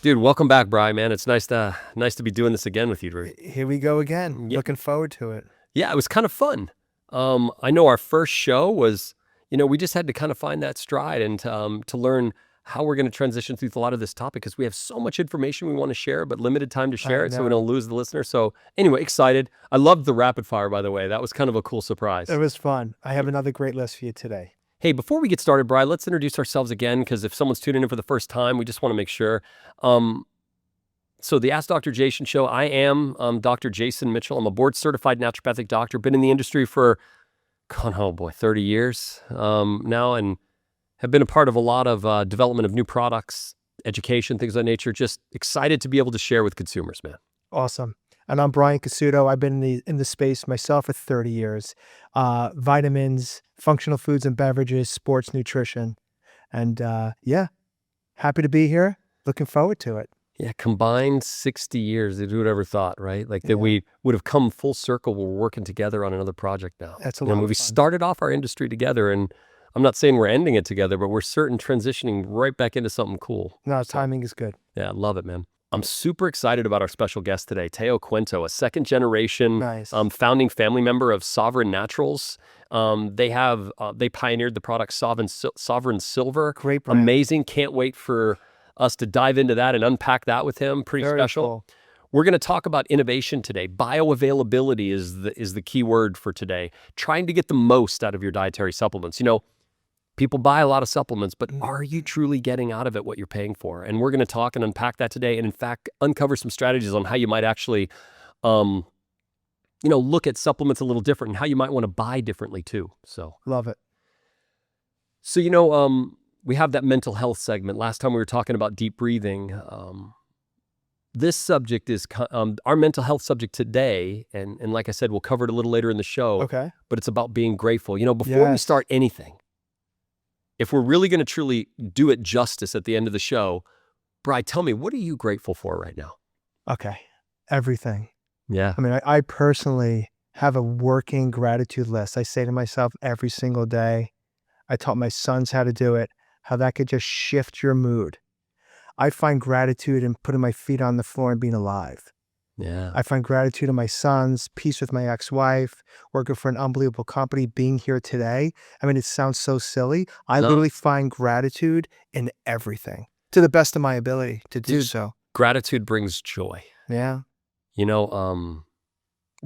Dude, welcome back, Bri, man. It's nice to be doing this again with you, Drew. Here we go again. Yeah. Looking forward to it. Yeah, it was kind of fun. I know our first show was, we just had to kind of find that stride and to learn how we're going to transition through a lot of this topic because we have so much information we want to share, but limited time to share it so we don't lose the listener. So anyway, excited. I loved the rapid fire, by the way. That was kind of a cool surprise. It was fun. I have another great list for you today. Hey, before we get started, Bri, let's introduce ourselves again because if someone's tuning in for the first time, we just want to make sure. So the Ask Dr. Jason show, I am Dr. Jason Mitchell. I'm a board-certified naturopathic doctor, been in the industry for, 30 years now, and have been a part of a lot of development of new products, education, things of that nature. Just excited to be able to share with consumers, man. Awesome. And I'm Brian Casuto. I've been in the space myself for 30 years. Vitamins, functional foods and beverages, sports nutrition. And happy to be here. Looking forward to it. Yeah, combined 60 years. Who would ever thought, right? Like that we would have come full circle. We're working together on another project now. That's a lot of fun. We started off our industry together, and I'm not saying we're ending it together, but we're certain transitioning right back into something cool. No, timing is good. Yeah, I love it, man. I'm super excited about our special guest today, Theo Quinto, a second generation founding family member of Sovereign Naturals. They pioneered the product Sovereign Silver. Great brand. Amazing. Can't wait for us to dive into that and unpack that with him. Pretty Very special. cool. We're going to talk about innovation today. Bioavailability is the key word for today. Trying to get the most out of your dietary supplements. People buy a lot of supplements, but are you truly getting out of it what you're paying for? And we're going to talk and unpack that today, and in fact, uncover some strategies on how you might actually, look at supplements a little different and how you might want to buy differently too. So Love it. So we have that mental health segment. Last time we were talking about deep breathing. This subject is our mental health subject today, and like I said, we'll cover it a little later in the show. Okay. But it's about being grateful. Before we start anything, if we're really going to truly do it justice at the end of the show, Bri, tell me, what are you grateful for right now? Okay. Everything. Yeah. I mean, I personally have a working gratitude list. I say to myself every single day, I taught my sons how to do it, how that could just shift your mood. I find gratitude in putting my feet on the floor and being alive. Yeah. I find gratitude in my sons, peace with my ex-wife, working for an unbelievable company, being here today. I mean, it sounds so silly. I literally find gratitude in everything to the best of my ability to do so. Gratitude brings joy. Yeah.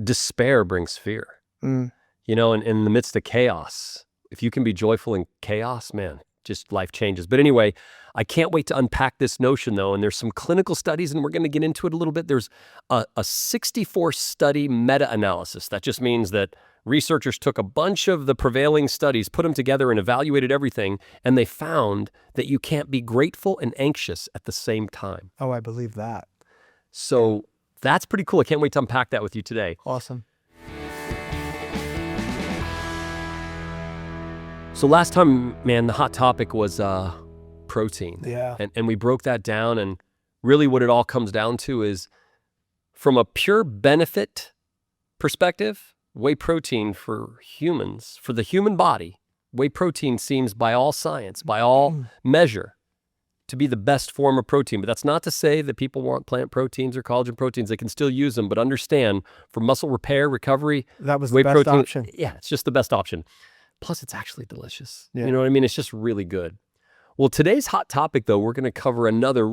Despair brings fear. In the midst of chaos, if you can be joyful in chaos, man, just life changes. But anyway, I can't wait to unpack this notion, though, and there's some clinical studies, and we're going to get into it a little bit. There's a 64-study meta-analysis. That just means that researchers took a bunch of the prevailing studies, put them together, and evaluated everything, and they found that you can't be grateful and anxious at the same time. Oh, I believe that. So that's pretty cool. I can't wait to unpack that with you today. Awesome. So last time, man, the hot topic was protein. Yeah. And we broke that down, and really what it all comes down to is from a pure benefit perspective, whey protein for humans, for the human body, whey protein seems by all science, by all measure, to be the best form of protein. But that's not to say that people want plant proteins or collagen proteins. They can still use them, but understand for muscle repair, recovery, that was whey the best protein, option. Yeah, it's just the best option. Plus, it's actually delicious. Yeah. You know what I mean? It's just really good. Well, today's hot topic, though, we're going to cover another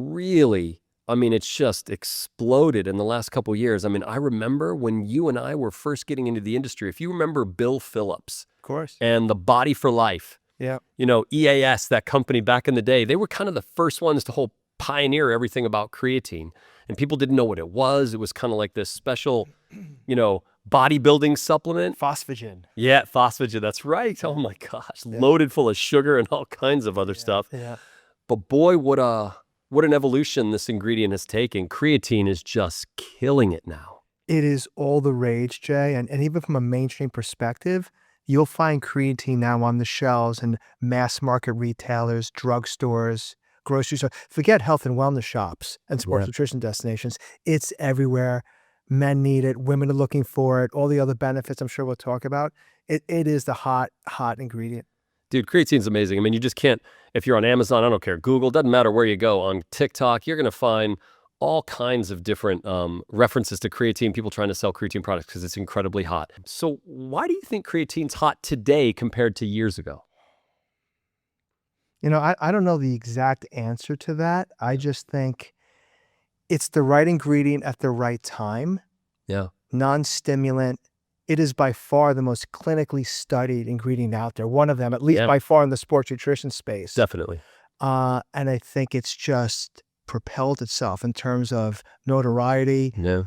it's just exploded in the last couple of years. I remember when you and I were first getting into the industry. If you remember Bill Phillips. Of course. And the Body for Life. Yeah. EAS, that company back in the day, they were kind of the first ones to pioneer everything about creatine. And people didn't know what it was. It was kind of like this special, bodybuilding supplement. Phosphagen. Yeah, phosphagen. That's right. Oh my gosh, loaded full of sugar and all kinds of other stuff. Yeah. But boy, what an evolution this ingredient has taken. Creatine is just killing it now. It is all the rage, Jay. And even from a mainstream perspective, you'll find creatine now on the shelves in mass market retailers, drugstores, grocery stores. Forget health and wellness shops and sports nutrition destinations. It's everywhere. Men need it. Women are looking for it. All the other benefits I'm sure we'll talk about. It is the hot ingredient. Dude, creatine's amazing. I mean, you just can't, if you're on Amazon, I don't care, Google, doesn't matter where you go, on TikTok, you're going to find all kinds of different references to creatine, people trying to sell creatine products because it's incredibly hot. So why do you think creatine's hot today compared to years ago? I don't know the exact answer to that. I just think it's the right ingredient at the right time. Yeah. Non-stimulant. It is by far the most clinically studied ingredient out there. One of them, at least by far in the sports nutrition space. Definitely. And I think it's just propelled itself in terms of notoriety. Yeah.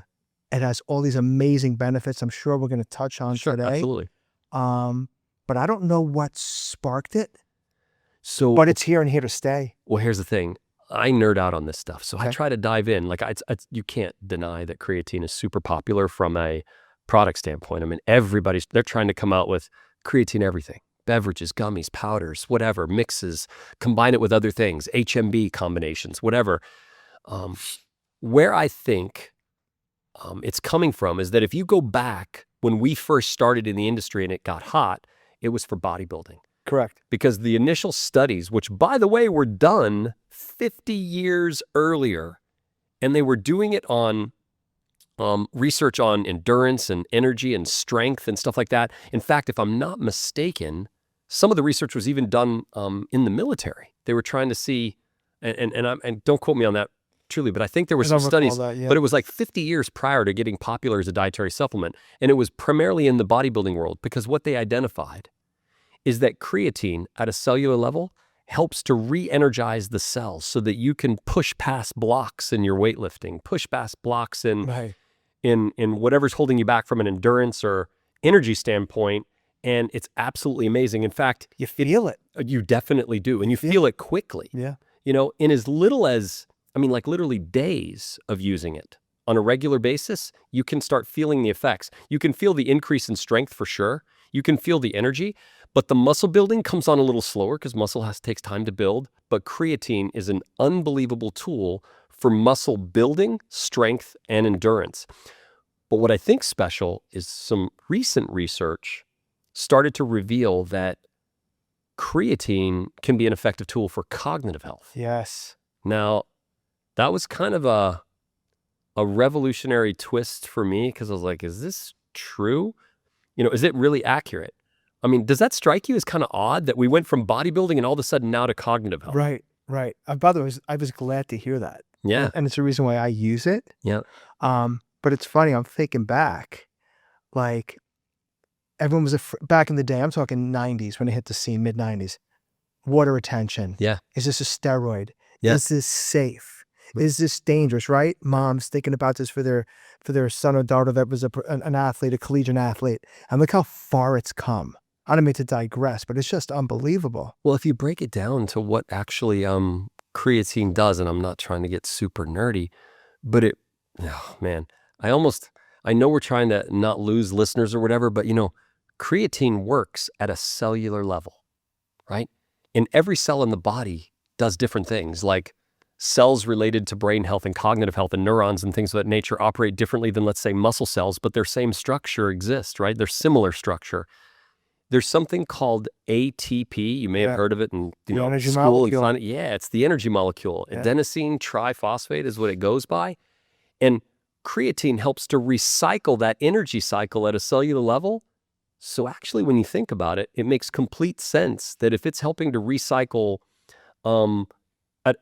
It has all these amazing benefits I'm sure we're going to touch on today. Absolutely. But I don't know what sparked it. So, but it's here and here to stay. Well, here's the thing. I nerd out on this stuff. So I try to dive in. Like you can't deny that creatine is super popular from a product standpoint. I mean, they're trying to come out with creatine everything. Beverages, gummies, powders, whatever, mixes, combine it with other things, HMB combinations, whatever. Where I think it's coming from is that if you go back when we first started in the industry and it got hot, it was for bodybuilding. Correct. Because the initial studies, which by the way were done 50 years earlier, and they were doing it on research on endurance and energy and strength and stuff like that. In fact, if I'm not mistaken, some of the research was even done in the military. They were trying to see, and don't quote me on that truly, but I think there were some studies, but it was like 50 years prior to getting popular as a dietary supplement. And it was primarily in the bodybuilding world because what they identified is that creatine at a cellular level helps to re-energize the cells so that you can push past blocks in your weightlifting, push past blocks in whatever's holding you back from an endurance or energy standpoint. And it's absolutely amazing. In fact, you feel it. You definitely do. And you feel it quickly. Yeah. In as little as, like literally days of using it on a regular basis, you can start feeling the effects. You can feel the increase in strength for sure. You can feel the energy. But the muscle building comes on a little slower because muscle takes time to build. But creatine is an unbelievable tool for muscle building, strength, and endurance. But what I think's special is some recent research started to reveal that creatine can be an effective tool for cognitive health. Yes. Now, that was kind of a revolutionary twist for me because I was like, is this true? Is it really accurate? I mean, does that strike you as kind of odd that we went from bodybuilding and all of a sudden now to cognitive health? Right. By the way, I was glad to hear that. Yeah. And it's the reason why I use it. Yeah. But it's funny, I'm thinking back, like everyone was, back in the day, I'm talking 90s when it hit the scene, mid-90s, water retention. Yeah. Is this a steroid? Yeah. Is this safe? Is this dangerous, right? Moms thinking about this for their son or daughter that was an athlete, a collegiate athlete. And look how far it's come. I don't mean to digress, but it's just unbelievable. Well, if you break it down to what actually creatine does, and I'm not trying to get super nerdy, but I know we're trying to not lose listeners or whatever, but creatine works at a cellular level, right? And every cell in the body does different things, like cells related to brain health and cognitive health and neurons and things of that nature operate differently than, let's say, muscle cells, but their same structure exists, right? Their similar structure. There's something called ATP. You may have heard of it in energy school. molecule. It's the energy molecule. Yeah. Adenosine triphosphate is what it goes by. And creatine helps to recycle that energy cycle at a cellular level. So actually, when you think about it, it makes complete sense that if it's helping to recycle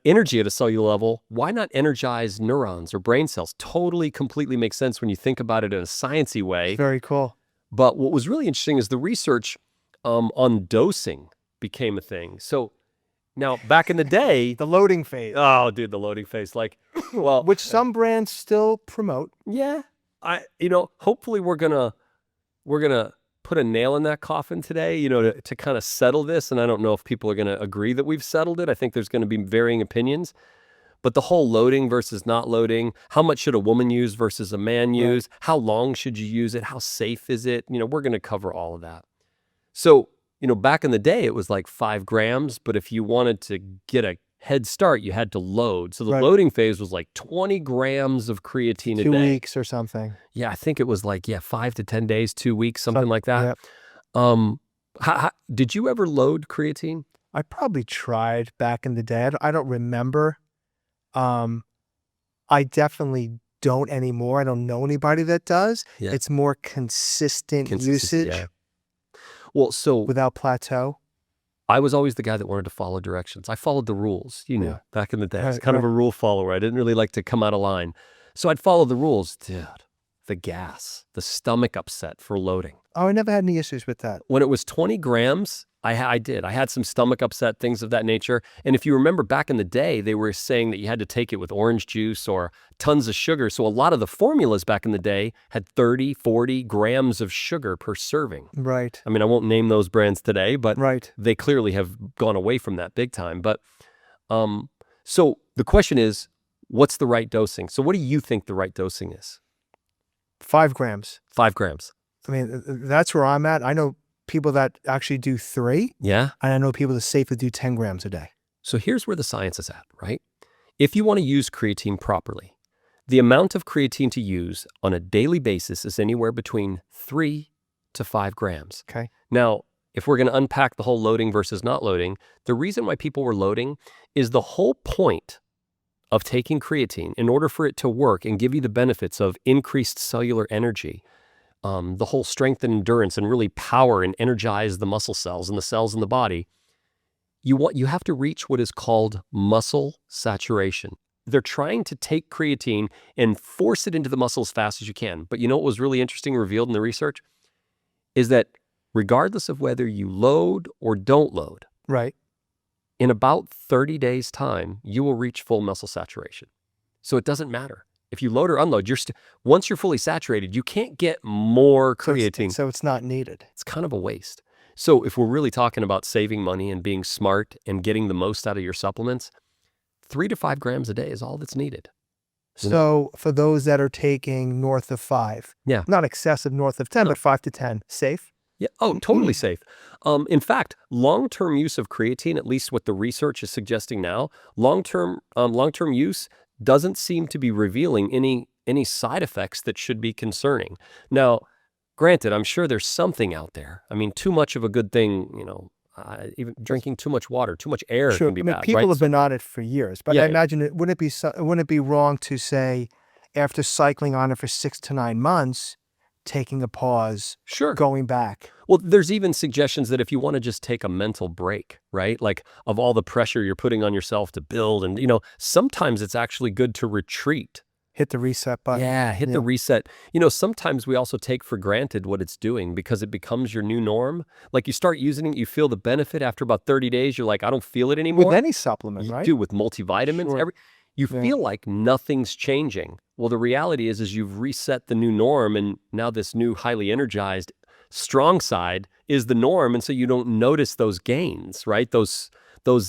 energy at a cellular level, why not energize neurons or brain cells? Totally, completely makes sense when you think about it in a sciencey way. Very cool. But what was really interesting is the research on dosing became a thing. So now, back in the day, the loading phase. Oh, dude, the loading phase, which some brands still promote. Yeah, hopefully we're gonna put a nail in that coffin today, to kind of settle this. And I don't know if people are gonna agree that we've settled it. I think there's gonna be varying opinions. But the whole loading versus not loading, how much should a woman use versus a man use? Right. How long should you use it? How safe is it? We're going to cover all of that. So, back in the day, it was like 5 grams, but if you wanted to get a head start, you had to load. So the loading phase was like 20 grams of creatine a day. 2 weeks or something. Yeah, I think it was like, 5 to 10 days, 2 weeks, something like that. Yep. Did you ever load creatine? I probably tried back in the day. I don't remember. I definitely don't anymore. I don't know anybody that does. Yeah. It's more consistent usage Yeah. Well, so without plateau. I was always the guy that wanted to follow directions. I followed the rules, you knew, Yeah. back in the day. I was Right, kind of a right. rule follower. I didn't really like to come out of line. So I'd follow the rules. Dude, the gas, the stomach upset for loading. Oh, I never had any issues with that. When it was 20 grams, I did. I had some stomach upset, things of that nature. And if you remember back in the day, they were saying that you had to take it with orange juice or tons of sugar. So a lot of the formulas back in the day had 30, 40 grams of sugar per serving. Right. I mean, I won't name those brands today, but Right. they clearly have gone away from that big time. But so the question is, what's the right dosing? So what do you think the right dosing is? 5 grams. 5 grams. I mean, that's where I'm at. I know people that actually do 3, Yeah. and I know people that safely do 10 grams a day. So here's where the science is at, right? If you want to use creatine properly, the amount of creatine to use on a daily basis is anywhere between 3 to 5 grams. Okay. Now, if we're going to unpack the whole loading versus not loading, the reason why people were loading is the whole point of taking creatine, in order for it to work and give you the benefits of increased cellular energy, the whole strength and endurance, and really power and energize the muscle cells and the cells in the body, you have to reach what is called muscle saturation. They're trying to take creatine and force it into the muscle as fast as you can. But you know what was really interesting revealed in the research? Is that regardless of whether you load or don't load, Right. in about 30 days' time, you will reach full muscle saturation. So it doesn't matter. If you load or unload, once you're fully saturated, you can't get more creatine. So it's not needed. It's kind of a waste. So if we're really talking about saving money and being smart and getting the most out of your supplements, 3 to 5 grams a day is all that's needed. So for those that are taking north of 5, Yeah. not excessive north of 10, but 5 to 10, safe? Yeah. Oh, totally safe. In fact, long-term use of creatine, at least what the research is suggesting now, long-term use doesn't seem to be revealing any side effects that should be concerning. Now, granted, I'm sure there's something out there. I mean, too much of a good thing, even drinking too much water, too much air Sure. can be I mean, bad, people right? have been on it for years, but Yeah, I yeah. imagine wouldn't it be wrong to say after cycling on it for 6 to 9 months, taking a pause, Sure. going back? Well, there's even suggestions that if you want to just take a mental break, right? Like of all the pressure you're putting on yourself to build, and sometimes it's actually good to retreat. Hit the reset button. Yeah, hit the reset. Sometimes we also take for granted what it's doing because it becomes your new norm. Like you start using it, you feel the benefit after about 30 days, you're like, I don't feel it anymore. With any supplement, You right? do, with multivitamins, Sure. you Yeah. feel like nothing's changing. Well, the reality is you've reset the new norm, and now this new highly energized strong side is the norm, and so you don't notice those gains, right? Those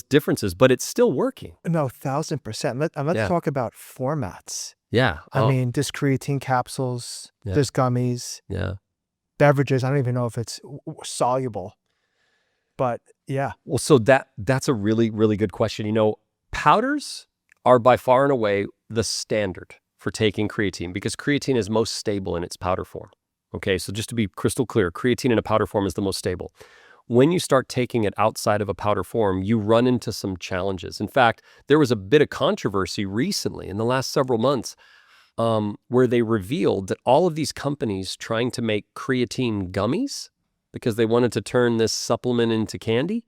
differences, but it's still working. No, 1,000%. Let's Yeah. talk about formats. Yeah. I mean, there's creatine capsules, Yeah. there's gummies, Yeah. beverages. I don't even know if it's soluble, but yeah. Well, so that's a really, really good question. Powders are by far and away the standard for taking creatine because creatine is most stable in its powder form. Okay, so just to be crystal clear, creatine in a powder form is the most stable. When you start taking it outside of a powder form, you run into some challenges. In fact, there was a bit of controversy recently in the last several months where they revealed that all of these companies trying to make creatine gummies because they wanted to turn this supplement into candy,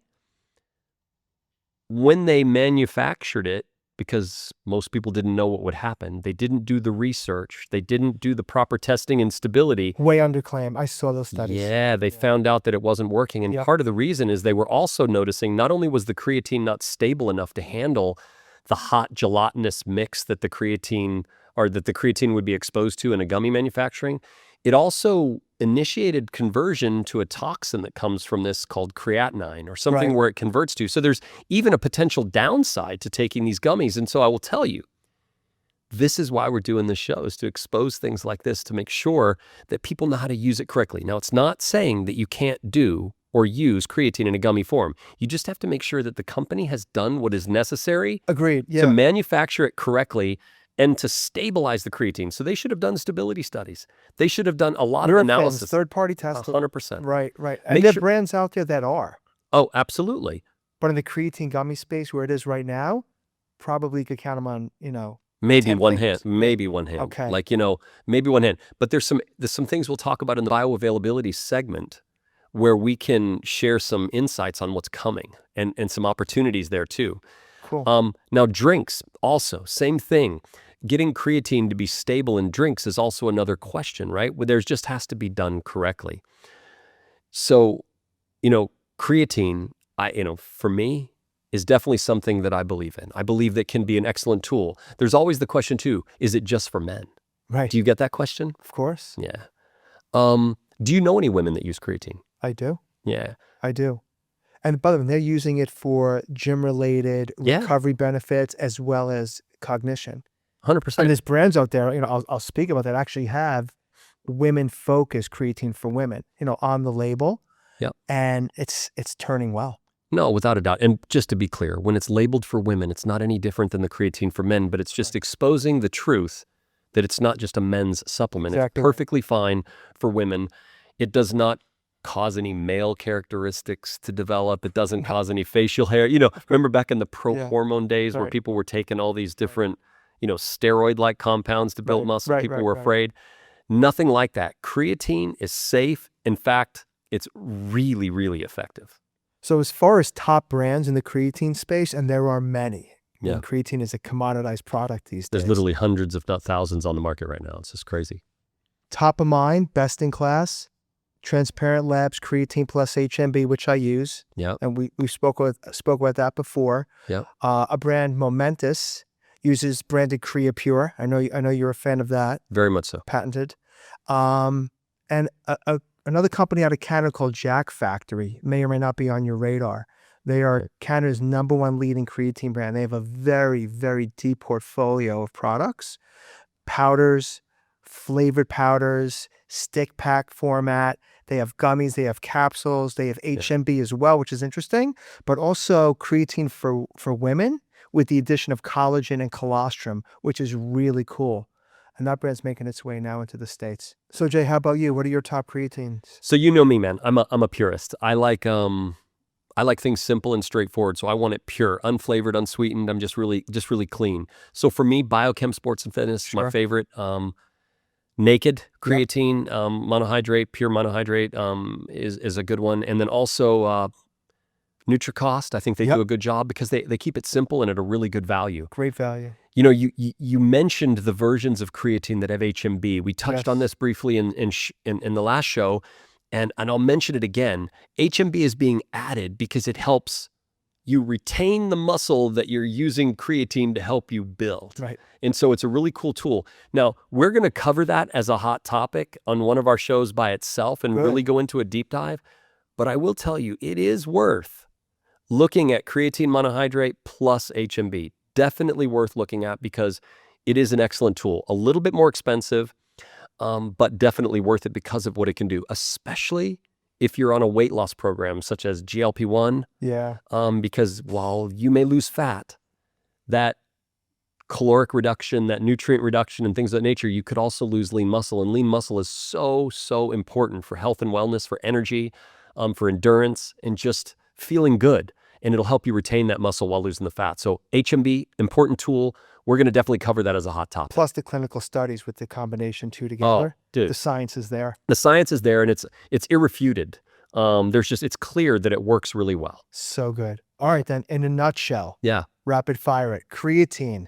when they manufactured it, because most people didn't know what would happen, they didn't do the research, they didn't do the proper testing and stability. Way underclaim. I saw those studies. Yeah, they found out that it wasn't working. And Yep. part of the reason is they were also noticing not only was the creatine not stable enough to handle the hot gelatinous mix that the creatine would be exposed to in a gummy manufacturing, it also initiated conversion to a toxin that comes from this called creatinine or something Right. where it converts to. So there's even a potential downside to taking these gummies. And so I will tell you, this is why we're doing this show, is to expose things like this to make sure that people know how to use it correctly. Now, it's not saying that you can't do or use creatine in a gummy form. You just have to make sure that the company has done what is necessary Agreed. to Yeah. manufacture it correctly and to stabilize the creatine. So they should have done stability studies. They should have done a lot of Neurofins, analysis. third-party testing. 100%. Right. And Make there are sure- brands out there that are. Oh, absolutely. But in the creatine gummy space where it is right now, probably you could count them on, Maybe 10 one fingers. hand. Maybe one hand. Okay. Like, maybe one hand. But there's some things we'll talk about in the bioavailability segment where we can share some insights on what's coming and some opportunities there too. Cool. Now drinks also, same thing. Getting creatine to be stable in drinks is also another question, right? Where there's just has to be done correctly. So, creatine, for me, is definitely something that I believe in. I believe that can be an excellent tool. There's always the question too, is it just for men? Right. Do you get that question? Of course. Yeah. Do you know any women that use creatine? I do. Yeah. I do. And by the way, they're using it for gym-related recovery benefits as well as cognition. 100%. And there's brands out there, I'll speak about that, actually have women-focused creatine for women, on the label. Yep. And it's turning well. No, without a doubt. And just to be clear, when it's labeled for women, it's not any different than the creatine for men, but it's just exposing the truth that it's not just a men's supplement. Exactly. It's perfectly fine for women. It does not cause any male characteristics to develop. It doesn't cause any facial hair. Remember back in the pro-hormone days where people were taking all these different, steroid-like compounds to build muscle? People were afraid. Nothing like that. Creatine is safe. In fact, it's really, really effective. So as far as top brands in the creatine space, and there are many, Yeah. creatine is a commoditized product these days. There's literally hundreds, if not thousands, on the market right now. It's just crazy. Top of mind, best in class, Transparent Labs Creatine Plus HMB, which I use. Yeah. And we spoke about that before. Yeah. A brand Momentous uses branded CreaPure. I know you're a fan of that. Very much so. Patented. And another company out of Canada called Jack Factory may or may not be on your radar. They are Canada's #1 leading creatine brand. They have a very, very deep portfolio of products, powders, flavored powders, stick pack format. They have gummies, they have capsules, they have HMB as well, which is interesting, but also creatine for women with the addition of collagen and colostrum, which is really cool. And that brand's making its way now into the States. So Jay, how about you? What are your top creatines? So you know me, man. I'm a purist. I like things simple and straightforward. So I want it pure, unflavored, unsweetened. I'm just really clean. So for me, Biochem Sports and Fitness, my favorite. Naked creatine, monohydrate, pure monohydrate is a good one. And then also NutriCost, I think they do a good job because they keep it simple and at a really good value. Great value. You mentioned the versions of creatine that have HMB. We touched on this briefly in the last show, and I'll mention it again. HMB is being added because it helps you retain the muscle that you're using creatine to help you build. Right. And so it's a really cool tool. Now, we're going to cover that as a hot topic on one of our shows by itself and really go into a deep dive. But I will tell you, it is worth looking at creatine monohydrate plus HMB. Definitely worth looking at because it is an excellent tool. A little bit more expensive, but definitely worth it because of what it can do, especially if you're on a weight loss program such as GLP-1. Yeah. Because while you may lose fat, that caloric reduction, that nutrient reduction and things of that nature, you could also lose lean muscle. And lean muscle is so important for health and wellness, for energy, for endurance, and just feeling good. And it'll help you retain that muscle while losing the fat. So HMB, important tool. We're going to definitely cover that as a hot topic. Plus the clinical studies with the combination two together. Oh, dude. The science is there. The science is there and it's irrefuted. It's clear that it works really well. So good. All right, then, in a nutshell. Yeah. Rapid fire it. Creatine,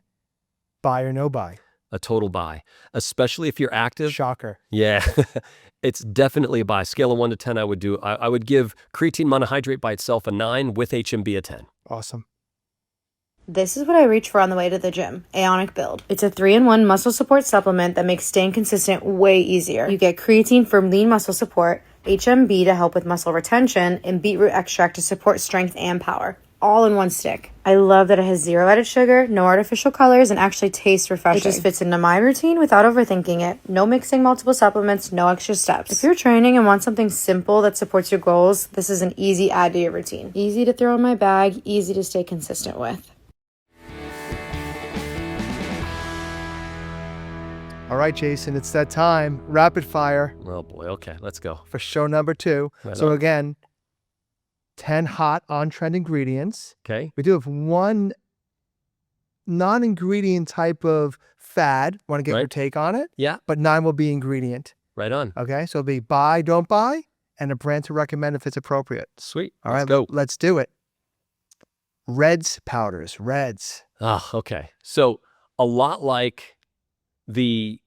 buy or no buy? A total buy, especially if you're active. Shocker. Yeah, it's definitely a buy. Scale of 1 to 10, I would give creatine monohydrate by itself a 9 with HMB a 10. Awesome. This is what I reach for on the way to the gym, Aonic Build. It's a 3-in-1 muscle support supplement that makes staying consistent way easier. You get creatine for lean muscle support, HMB to help with muscle retention, and beetroot extract to support strength and power. All in one stick. I love that it has 0 added sugar, no artificial colors, and actually tastes refreshing. It just fits into my routine without overthinking it. No mixing multiple supplements, no extra steps. If you're training and want something simple that supports your goals, this is an easy add to your routine. Easy to throw in my bag, easy to stay consistent with. All right, Jason, it's that time. Rapid fire Oh boy, okay, let's go. for show number 2. Right So on. again, 10 hot on-trend ingredients. Okay. We do have one non-ingredient type of fad. Want to get your Right. take on it? Yeah, But 9 will be ingredient. right on. Okay, so it'll be buy, don't buy, and a brand to recommend if it's appropriate. Sweet. All Let's right, go. let's do it. Reds powders, Reds. Ah, okay. So a lot like the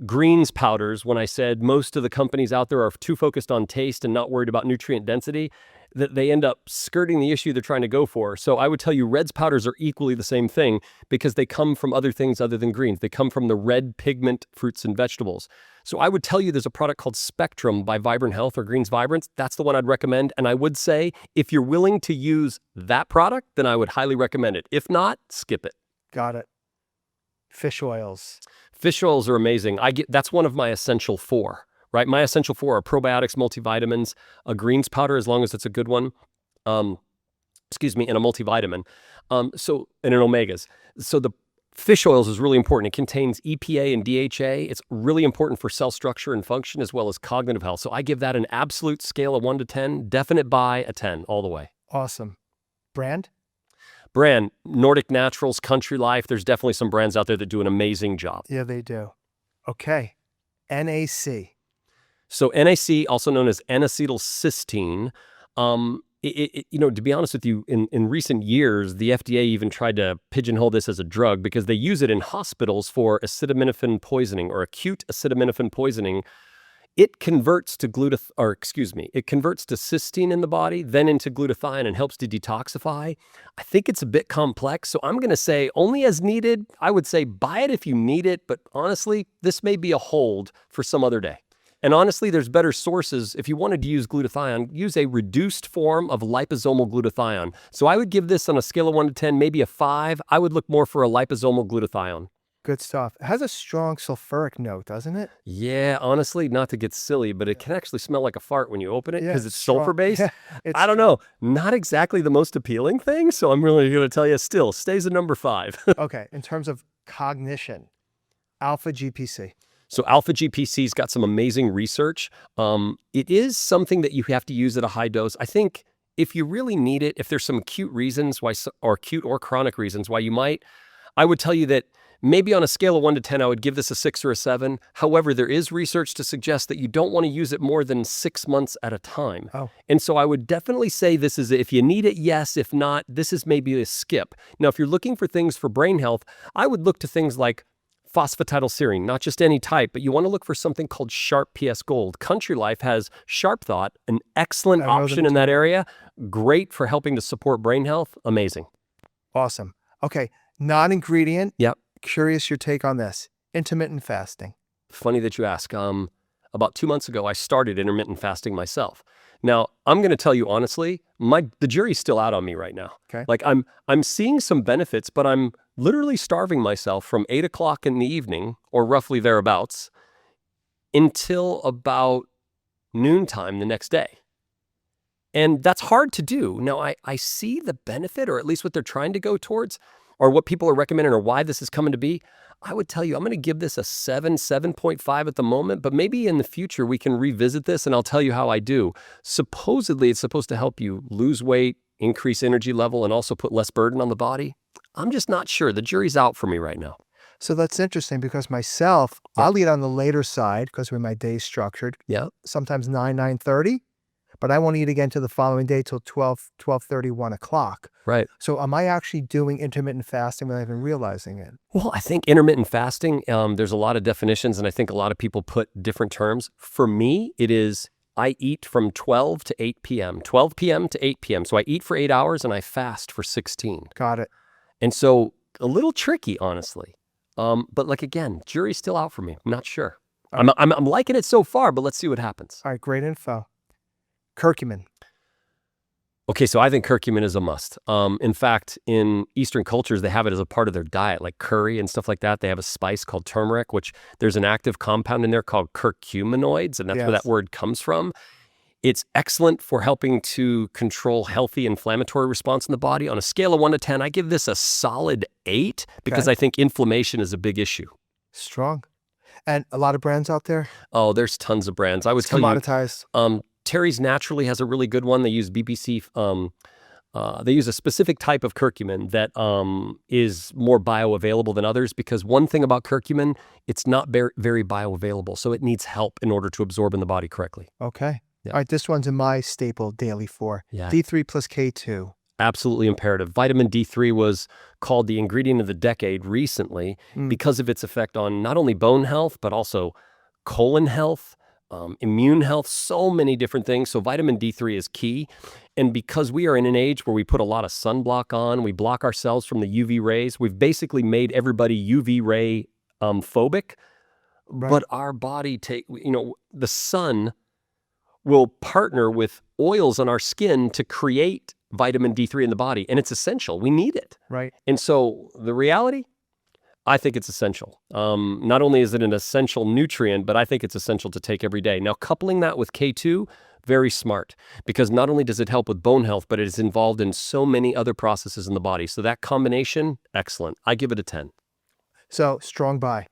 greens powders, when I said most of the companies out there are too focused on taste and not worried about nutrient density, that they end up skirting the issue they're trying to go for. So I would tell you reds powders are equally the same thing because they come from other things other than greens. They come from the red pigment fruits and vegetables. So I would tell you there's a product called Spectrum by Vibrant Health or Greens Vibrance. That's the one I'd recommend. And I would say if you're willing to use that product, then I would highly recommend it. If not, skip it. Got it. Fish oils. Fish oils are amazing. That's one of my essential 4, right? My essential 4 are probiotics, multivitamins, a greens powder, as long as it's a good one, and a multivitamin, and an omegas. So the fish oils is really important. It contains EPA and DHA. It's really important for cell structure and function as well as cognitive health. So I give that an absolute scale of 1 to 10, definite buy, a 10 all the way. Awesome. Brand? Brand, Nordic Naturals, Country Life. There's definitely some brands out there that do an amazing job. Yeah, they do. Okay. NAC. So NAC, also known as N-acetylcysteine, to be honest with you, in recent years, the FDA even tried to pigeonhole this as a drug because they use it in hospitals for acetaminophen poisoning or acute acetaminophen poisoning. It converts to cysteine in the body, then into glutathione and helps to detoxify. I think it's a bit complex, so I'm going to say only as needed. I would say buy it if you need it, but honestly, this may be a hold for some other day. And honestly, there's better sources. If you wanted to use glutathione, use a reduced form of liposomal glutathione. So I would give this on a scale of 1 to 10, maybe a 5. I would look more for a liposomal glutathione. Good stuff. It has a strong sulfuric note, doesn't it? Yeah, honestly, not to get silly, but it can actually smell like a fart when you open it because it's strong. sulfur-based. Yeah, I don't know. Not exactly the most appealing thing, so I'm really going to tell you still stays a number 5. Okay, in terms of cognition, alpha GPC. So alpha GPC's got some amazing research. It is something that you have to use at a high dose. I think if you really need it, if there's some acute reasons why, or acute or chronic reasons why you might, I would tell you that maybe on a scale of 1 to 10, I would give this a 6 or a 7. However, there is research to suggest that you don't want to use it more than 6 months at a time. Oh. And so I would definitely say this is, if you need it, yes. If not, this is maybe a skip. Now, if you're looking for things for brain health, I would look to things like phosphatidylserine, not just any type, but you want to look for something called Sharp PS Gold. Country Life has Sharp Thought, an excellent option in that area. Great for helping to support brain health. Amazing. Awesome. Okay, non-ingredient. Yep. Curious your take on this. Intermittent fasting. Funny that you ask. About 2 months ago, I started intermittent fasting myself. Now, I'm going to tell you honestly, the jury's still out on me right now. Okay. Like I'm seeing some benefits, but I'm literally starving myself from 8 o'clock in the evening, or roughly thereabouts, until about noontime the next day. And that's hard to do. Now, I see the benefit, or at least what they're trying to go towards, or what people are recommending, or why this is coming to be. I would tell you, I'm going to give this a 7, 7.5 at the moment, but maybe in the future we can revisit this and I'll tell you how I do. Supposedly, it's supposed to help you lose weight, increase energy level, and also put less burden on the body. I'm just not sure. The jury's out for me right now. So that's interesting because myself, I'll eat on the later side because when my day's structured. Yeah. Sometimes 9:30, but I won't eat again till the following day till 12:30, 1 o'clock. Right. So am I actually doing intermittent fasting without even realizing it? Well, I think intermittent fasting, there's a lot of definitions, and I think a lot of people put different terms. For me, it is I eat from 12 to 8 p.m., 12 p.m. to 8 p.m. So I eat for 8 hours and I fast for 16. Got it. And so a little tricky, honestly. But like, again, jury's still out for me. I'm not sure. I'm liking it so far, but let's see what happens. All right, great info. Curcumin. Okay, so I think curcumin is a must. In fact, in Eastern cultures, they have it as a part of their diet, like curry and stuff like that. They have a spice called turmeric, which there's an active compound in there called curcuminoids, and that's where that word comes from. It's excellent for helping to control healthy inflammatory response in the body. On a scale of 1 to 10, I give this a solid 8 because I think inflammation is a big issue. Strong. And a lot of brands out there? Oh, there's tons of brands. I would It's tell you, commoditized. Terry's Naturally has a really good one. They use BBC. They use a specific type of curcumin that is more bioavailable than others, because one thing about curcumin, it's not very bioavailable. So it needs help in order to absorb in the body correctly. Okay. Yeah. All right, this one's in my staple daily for. Yeah. D3 plus K2. Absolutely imperative. Vitamin D3 was called the ingredient of the decade recently because of its effect on not only bone health, but also colon health, immune health, so many different things. So vitamin D3 is key. And because we are in an age where we put a lot of sunblock on, we block ourselves from the UV rays, we've basically made everybody UV ray phobic. Right. But our body the sun will partner with oils on our skin to create vitamin D3 in the body, and it's essential. We need it. Right. And so the reality, I think it's essential. Not only is it an essential nutrient, but I think it's essential to take every day. Now, coupling that with K2, very smart, because not only does it help with bone health, but it is involved in so many other processes in the body. So that combination, excellent. I give it a 10. So strong buy.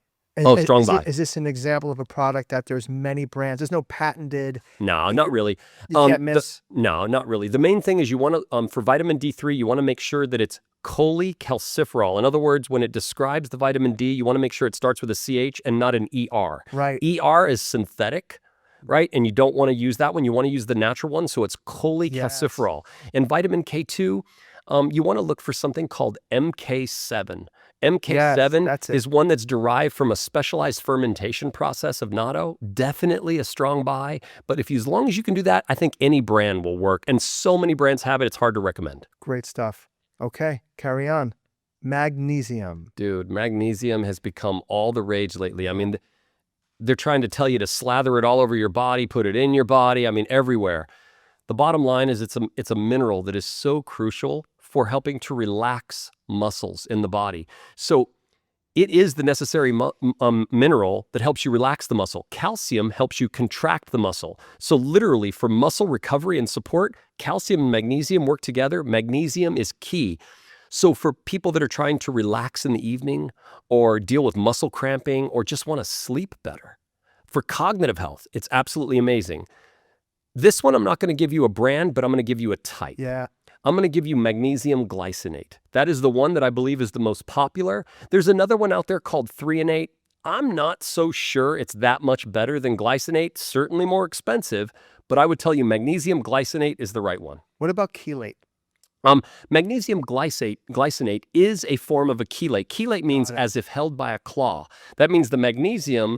Strong buy. Is this an example of a product that there's many brands? There's no patented. No, not really. You can't miss. No, not really. The main thing is you want to, for vitamin D3, you want to make sure that it's cholecalciferol. In other words, when it describes the vitamin D, you want to make sure it starts with a CH and not an ER. Right. ER is synthetic, right? And you don't want to use that one. You want to use the natural one. So it's cholecalciferol. And vitamin K2, you want to look for something called MK7. MK7 is one that's derived from a specialized fermentation process of natto. Definitely a strong buy. But as long as you can do that, I think any brand will work. And so many brands have it, it's hard to recommend. Great stuff. Okay, carry on. Magnesium. Dude, magnesium has become all the rage lately. I mean, they're trying to tell you to slather it all over your body, put it in your body. I mean, everywhere. The bottom line is it's a mineral that is so crucial for helping to relax muscles in the body. So it is the necessary mineral that helps you relax the muscle. Calcium helps you contract the muscle. So literally for muscle recovery and support, calcium and magnesium work together. Magnesium is key. So for people that are trying to relax in the evening or deal with muscle cramping or just want to sleep better, for cognitive health, it's absolutely amazing. This one, I'm not going to give you a brand, but I'm going to give you a type. Yeah. I'm going to give you magnesium glycinate. That is the one that I believe is the most popular. There's another one out there called threonate. I'm not so sure it's that much better than glycinate, certainly more expensive, but I would tell you magnesium glycinate is the right one. What about chelate? Magnesium glycinate is a form of a chelate. Chelate means as if held by a claw. That means the magnesium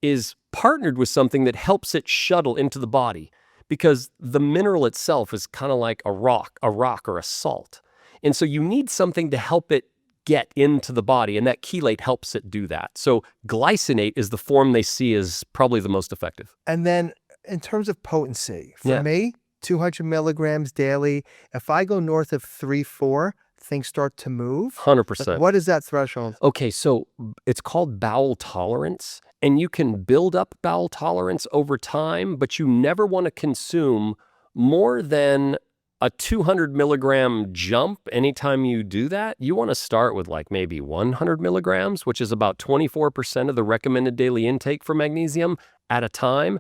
is partnered with something that helps it shuttle into the body, because the mineral itself is kind of like a rock or a salt. And so you need something to help it get into the body, and that chelate helps it do that. So glycinate is the form they see as probably the most effective. And then in terms of potency, for me, 200 milligrams daily. If I go north of 3-4, things start to move. 100%. What is that threshold? Okay, so it's called bowel tolerance. And you can build up bowel tolerance over time, but you never want to consume more than a 200 milligram jump. Anytime you do that, you want to start with like maybe 100 milligrams, which is about 24% of the recommended daily intake for magnesium at a time.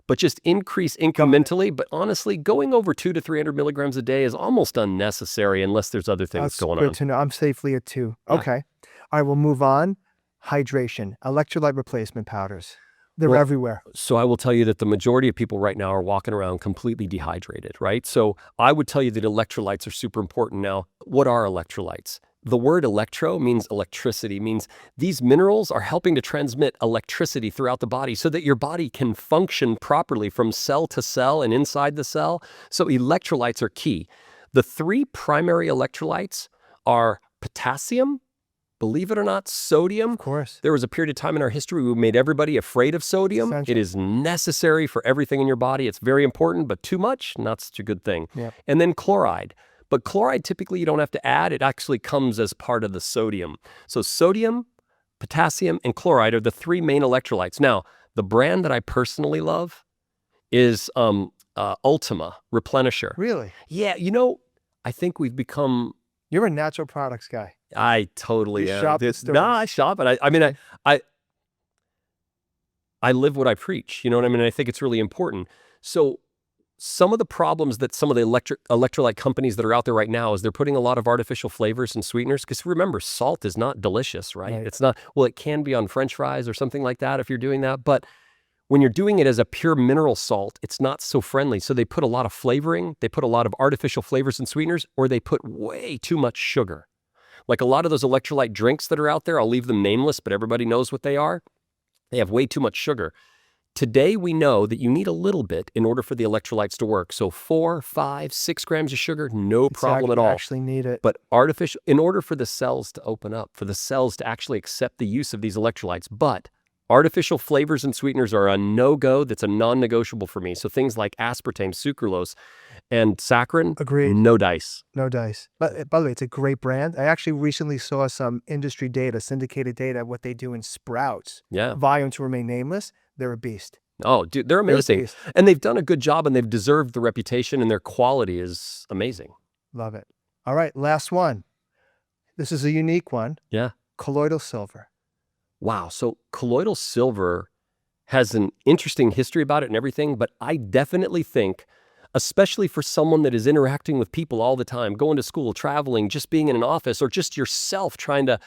But just increase incrementally. But honestly, going over 200 to 300 milligrams a day is almost unnecessary unless there's other things going on. Good to know. I'm safely at 2. Yeah. Okay. All right, we'll move on. Hydration, electrolyte replacement powders. They're everywhere. So I will tell you that the majority of people right now are walking around completely dehydrated, right? So I would tell you that electrolytes are super important. Now, what are electrolytes? The word electro means electricity, means these minerals are helping to transmit electricity throughout the body so that your body can function properly from cell to cell and inside the cell. So electrolytes are key. The 3 primary electrolytes are potassium, believe it or not, sodium. Of course. There was a period of time in our history we made everybody afraid of sodium. Essential. It is necessary for everything in your body. It's very important, but too much, not such a good thing. Yeah. And then chloride. But chloride, typically you don't have to add. It actually comes as part of the sodium. So sodium, potassium, and chloride are the 3 main electrolytes. Now, the brand that I personally love is Ultima Replenisher. Really? Yeah, I think we've become... You're a natural products guy. I totally am. Shop at stores. No, I shop, but I mean, I live what I preach. You know what I mean? I think it's really important. So some of the problems that some of the electrolyte companies that are out there right now is they're putting a lot of artificial flavors and sweeteners. Because remember, salt is not delicious, right? It's not, well, it can be on French fries or something like that if you're doing that. But when you're doing it as a pure mineral salt, it's not so friendly. So they put a lot of flavoring, they put a lot of artificial flavors and sweeteners, or they put way too much sugar. Like a lot of those electrolyte drinks that are out there, I'll leave them nameless, but everybody knows what they are. They have way too much sugar. Today, we know that you need a little bit in order for the electrolytes to work. So 4, 5, 6 grams of sugar, no problem at all. You actually need it. But artificial, in order for the cells to open up, for the cells to actually accept the use of these electrolytes, but artificial flavors and sweeteners are a no-go. That's a non-negotiable for me. So things like aspartame, sucralose, and saccharin, Agreed. No dice. No dice. But by the way, it's a great brand. I actually recently saw some industry data, syndicated data, what they do in Sprouts. Yeah. Volume to remain nameless. They're a beast. Oh, dude, they're amazing. And they've done a good job, and they've deserved the reputation, and their quality is amazing. Love it. All right, last one. This is a unique one. Yeah. Colloidal silver. Wow. So colloidal silver has an interesting history about it and everything, but I definitely think, especially for someone that is interacting with people all the time, going to school, traveling, just being in an office, or just yourself trying to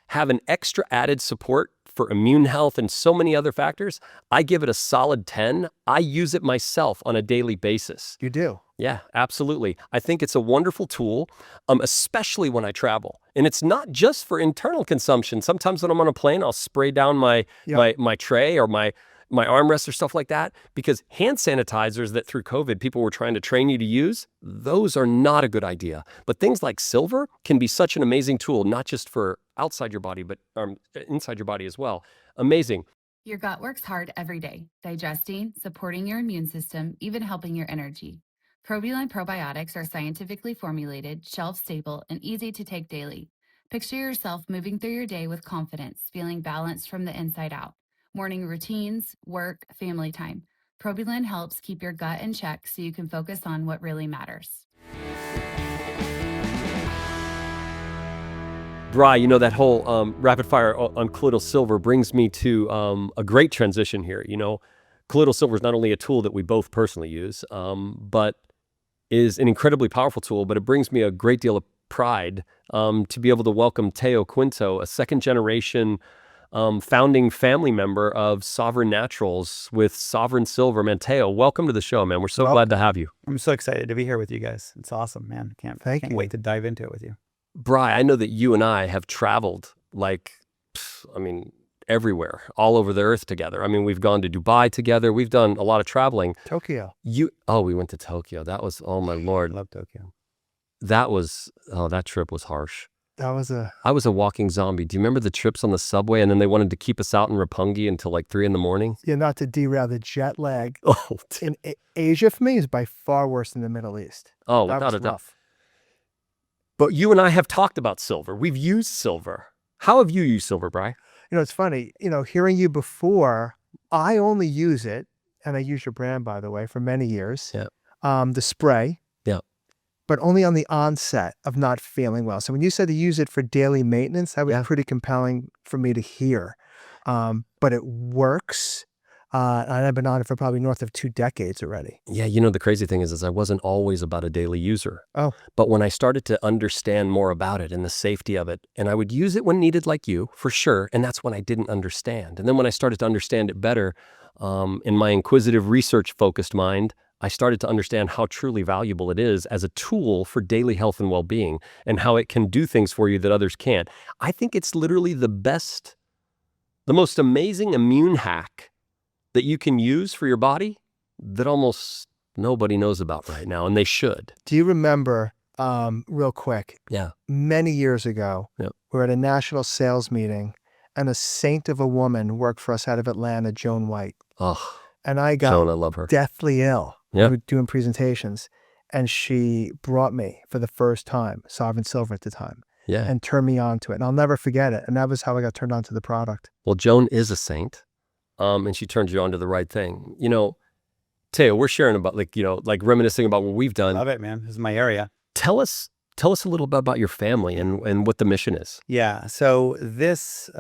have an extra added support for immune health and so many other factors, I give it a solid 10. I use it myself on a daily basis. You do? Yeah, absolutely. I think it's a wonderful tool, especially when I travel. And it's not just for internal consumption. Sometimes when I'm on a plane, I'll spray down my tray or my armrest or stuff like that, because hand sanitizers that through COVID people were trying to train you to use, those are not a good idea. But things like silver can be such an amazing tool, not just for outside your body, but inside your body as well. Amazing. Your gut works hard every day, digesting, supporting your immune system, even helping your energy. Probuline probiotics are scientifically formulated, shelf-stable, and easy to take daily. Picture yourself moving through your day with confidence, feeling balanced from the inside out. Morning routines, work, family time. Probuline helps keep your gut in check so you can focus on what really matters. Bri, you know, that whole rapid fire on colloidal silver brings me to a great transition here. You know, colloidal silver is not only a tool that we both personally use, but is an incredibly powerful tool, but it brings me a great deal of pride to be able to welcome Theo Quinto, a second generation founding family member of Sovereign Naturals with Sovereign Silver. Man, Theo, welcome to the show, man. We're so glad to have you. I'm so excited to be here with you guys. It's awesome, man. Can't wait to dive into it with you. Bri, I know that you and I have traveled everywhere, all over the earth together. I mean, we've gone to Dubai together. We've done a lot of traveling. Tokyo. We went to Tokyo. That was, oh my Lord. I love Tokyo. That trip was harsh. I was a walking zombie. Do you remember the trips on the subway? And then they wanted to keep us out in Roppongi until like 3 a.m? Yeah, not to derail the jet lag. Oh, in Asia for me is by far worse than the Middle East. Oh, that without was a doubt. rough. But you and I have talked about silver. We've used silver. How have you used silver, Bri? You know, it's funny, hearing you before, I only use it, and I use your brand, by the way, for many years. Yeah. The spray. Yeah. But only on the onset of not feeling well. So when you said to use it for daily maintenance, that was pretty compelling for me to hear. But it works. And I've been on it for probably north of 2 decades already. Yeah, you know, the crazy thing is I wasn't always about a daily user. Oh. But when I started to understand more about it and the safety of it, and I would use it when needed like you, for sure, and that's when I didn't understand. And then when I started to understand it better, in my inquisitive research-focused mind, I started to understand how truly valuable it is as a tool for daily health and well-being, and how it can do things for you that others can't. I think it's literally the most amazing immune hack that you can use for your body that almost nobody knows about right now, and they should. Do you remember, real quick, many years ago, we were at a national sales meeting, and a saint of a woman worked for us out of Atlanta, Joan White. Oh, and I got Joan, I love her. Deathly ill Yeah. doing presentations, and she brought me for the first time, Sovereign Silver at the time, and turned me on to it. And I'll never forget it. And that was how I got turned on to the product. Well, Joan is a saint. And she turned you on to the right thing. You know, Theo, we're sharing about reminiscing about what we've done. Love it, man. This is my area. Tell us tell us a little bit about your family and what the mission is. Yeah. So this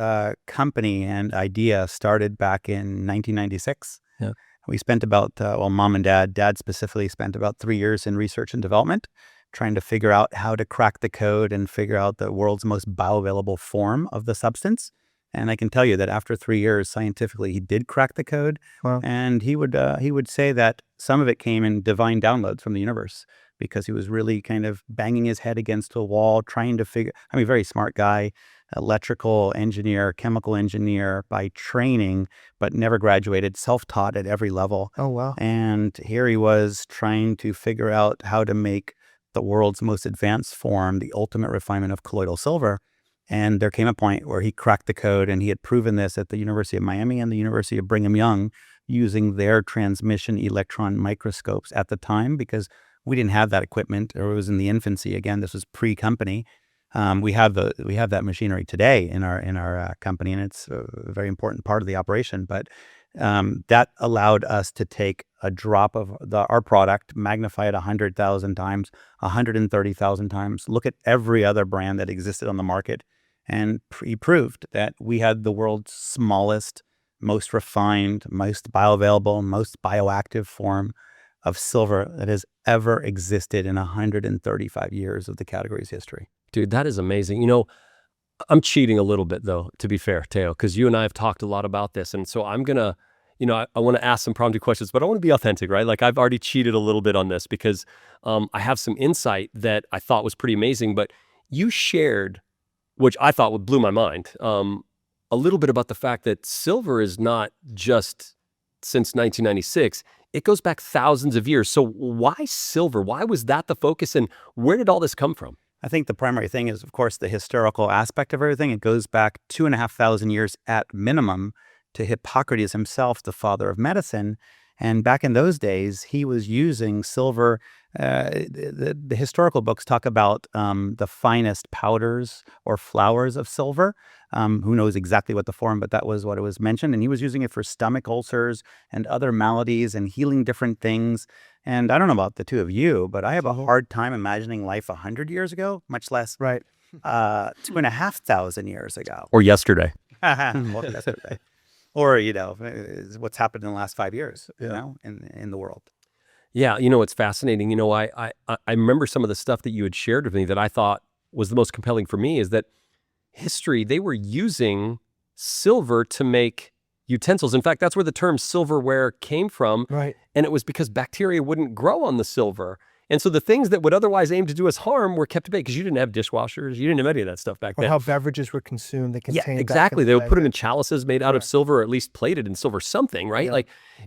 company and idea started back in 1996. Yeah. We spent about, mom and dad specifically spent about 3 years in research and development, trying to figure out how to crack the code and figure out the world's most bioavailable form of the substance. And I can tell you that after 3 years, scientifically, he did crack the code. Wow. And he would say that some of it came in divine downloads from the universe, because he was really kind of banging his head against a wall, trying to figure. I mean, very smart guy, electrical engineer, chemical engineer by training, but never graduated, self-taught at every level. Oh, wow. And here he was trying to figure out how to make the world's most advanced form, the ultimate refinement of colloidal silver. And there came a point where he cracked the code, and he had proven this at the University of Miami and the University of Brigham Young using their transmission electron microscopes at the time, because we didn't have that equipment, or it was in the infancy. Again, this was pre-company. We have that machinery today in our company, and it's a very important part of the operation. But that allowed us to take a drop of our product, magnify it 100,000 times, 130,000 times, look at every other brand that existed on the market, and he proved that we had the world's smallest, most refined, most bioavailable, most bioactive form of silver that has ever existed in 135 years of the category's history. Dude, that is amazing. You know, I'm cheating a little bit, though, to be fair, Theo, because you and I have talked a lot about this. And so I'm going to, I want to ask some prompted questions, but I want to be authentic, right? Like, I've already cheated a little bit on this because I have some insight that I thought was pretty amazing. But you shared, which I thought blew my mind, a little bit about the fact that silver is not just since 1996. It goes back thousands of years. So why silver? Why was that the focus? And where did all this come from? I think the primary thing is, of course, the historical aspect of everything. It goes back 2,500 years at minimum to Hippocrates himself, the father of medicine. And back in those days, he was using silver. The historical books talk about the finest powders or flours of silver. Who knows exactly what the form, but that was what it was mentioned. And he was using it for stomach ulcers and other maladies and healing different things. And I don't know about the two of you, but I have a hard time imagining life 100 years ago, much less 2,500 years ago. Or yesterday. Well, yesterday. Or, what's happened in the last 5 years, in the world. Yeah, it's fascinating. I remember some of the stuff that you had shared with me that I thought was the most compelling for me is that history, they were using silver to make utensils. In fact, that's where the term silverware came from. Right. And it was because bacteria wouldn't grow on the silver. And so the things that would otherwise aim to do us harm were kept at bay because you didn't have dishwashers. You didn't have any of that stuff back then. Or how beverages were consumed. They contained exactly. They would put them in chalices made out of silver, or at least plated in silver something, right? Yeah.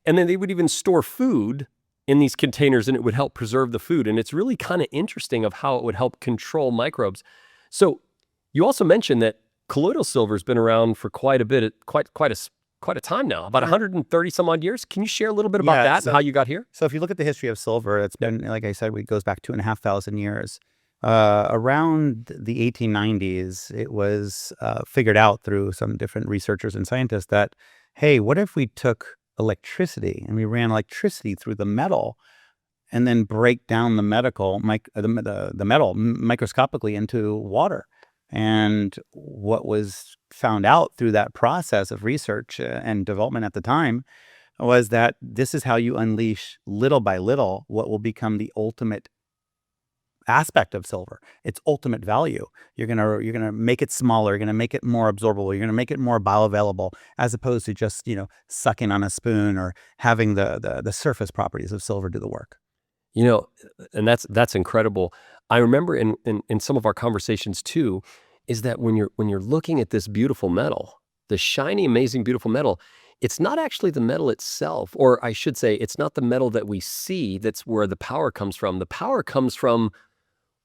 And then they would even store food in these containers, and it would help preserve the food. And it's really kind of interesting of how it would help control microbes. So you also mentioned that colloidal silver has been around for quite a bit, quite a time now, about 130 some odd years. Can you share a little bit about that and how you got here? So if you look at the history of silver, it's been, like I said, it goes back 2,500 years. Around the 1890s, it was figured out through some different researchers and scientists that, hey, what if we took electricity and we ran electricity through the metal and then break down the metal microscopically into water? And what was found out through that process of research and development at the time was that this is how you unleash little by little what will become the ultimate aspect of silver, its ultimate value. You're gonna make it smaller, you're gonna make it more absorbable, you're gonna make it more bioavailable, as opposed to just sucking on a spoon or having the surface properties of silver do the work. And that's incredible. I remember in some of our conversations too, is that when you're looking at this beautiful metal, the shiny, amazing, beautiful metal, it's not actually the metal itself, or I should say, it's not the metal that we see that's where the power comes from. The power comes from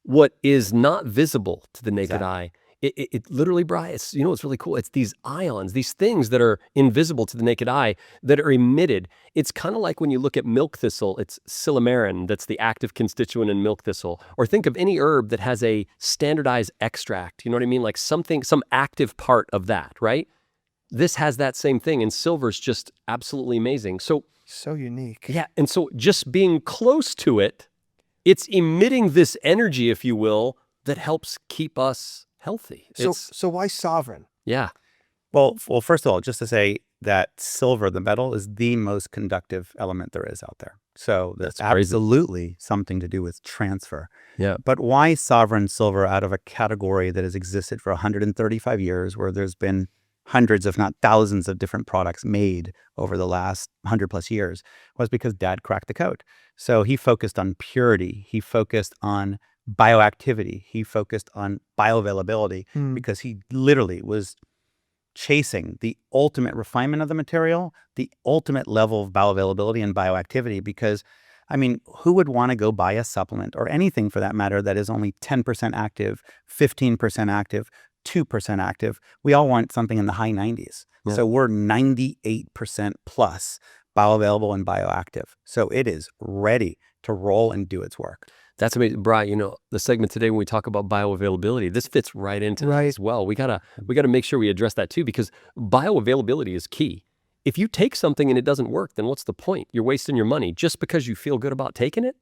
what is not visible to the naked eye. It literally, Brian, it's really cool. It's these ions, these things that are invisible to the naked eye that are emitted. It's kind of like when you look at milk thistle, it's silymarin, that's the active constituent in milk thistle. Or think of any herb that has a standardized extract. You know what I mean? Like some active part of that, right? This has that same thing, and silver's just absolutely amazing. So unique. Yeah, and so just being close to it, it's emitting this energy, if you will, that helps keep us healthy. So why Sovereign? Yeah. Well, first of all, just to say that silver, the metal, is the most conductive element there is out there. So that's absolutely something to do with transfer. Yeah. But why Sovereign silver out of a category that has existed for 135 years, where there's been hundreds, if not thousands, of different products made over the last 100+ years, was because Dad cracked the code. So he focused on purity. He focused on bioactivity. He focused on bioavailability because he literally was chasing the ultimate refinement of the material, the ultimate level of bioavailability and bioactivity. Because, I mean, who would want to go buy a supplement or anything for that matter that is only 10% active, 15% active, 2% active? We all want something in the high 90s. Yeah. So we're 98% plus bioavailable and bioactive. So it is ready to roll and do its work. That's amazing. Brian, you know, the segment today when we talk about bioavailability, this fits right into that as well. We gotta make sure we address that too, because bioavailability is key. If you take something and it doesn't work, then what's the point? You're wasting your money just because you feel good about taking it.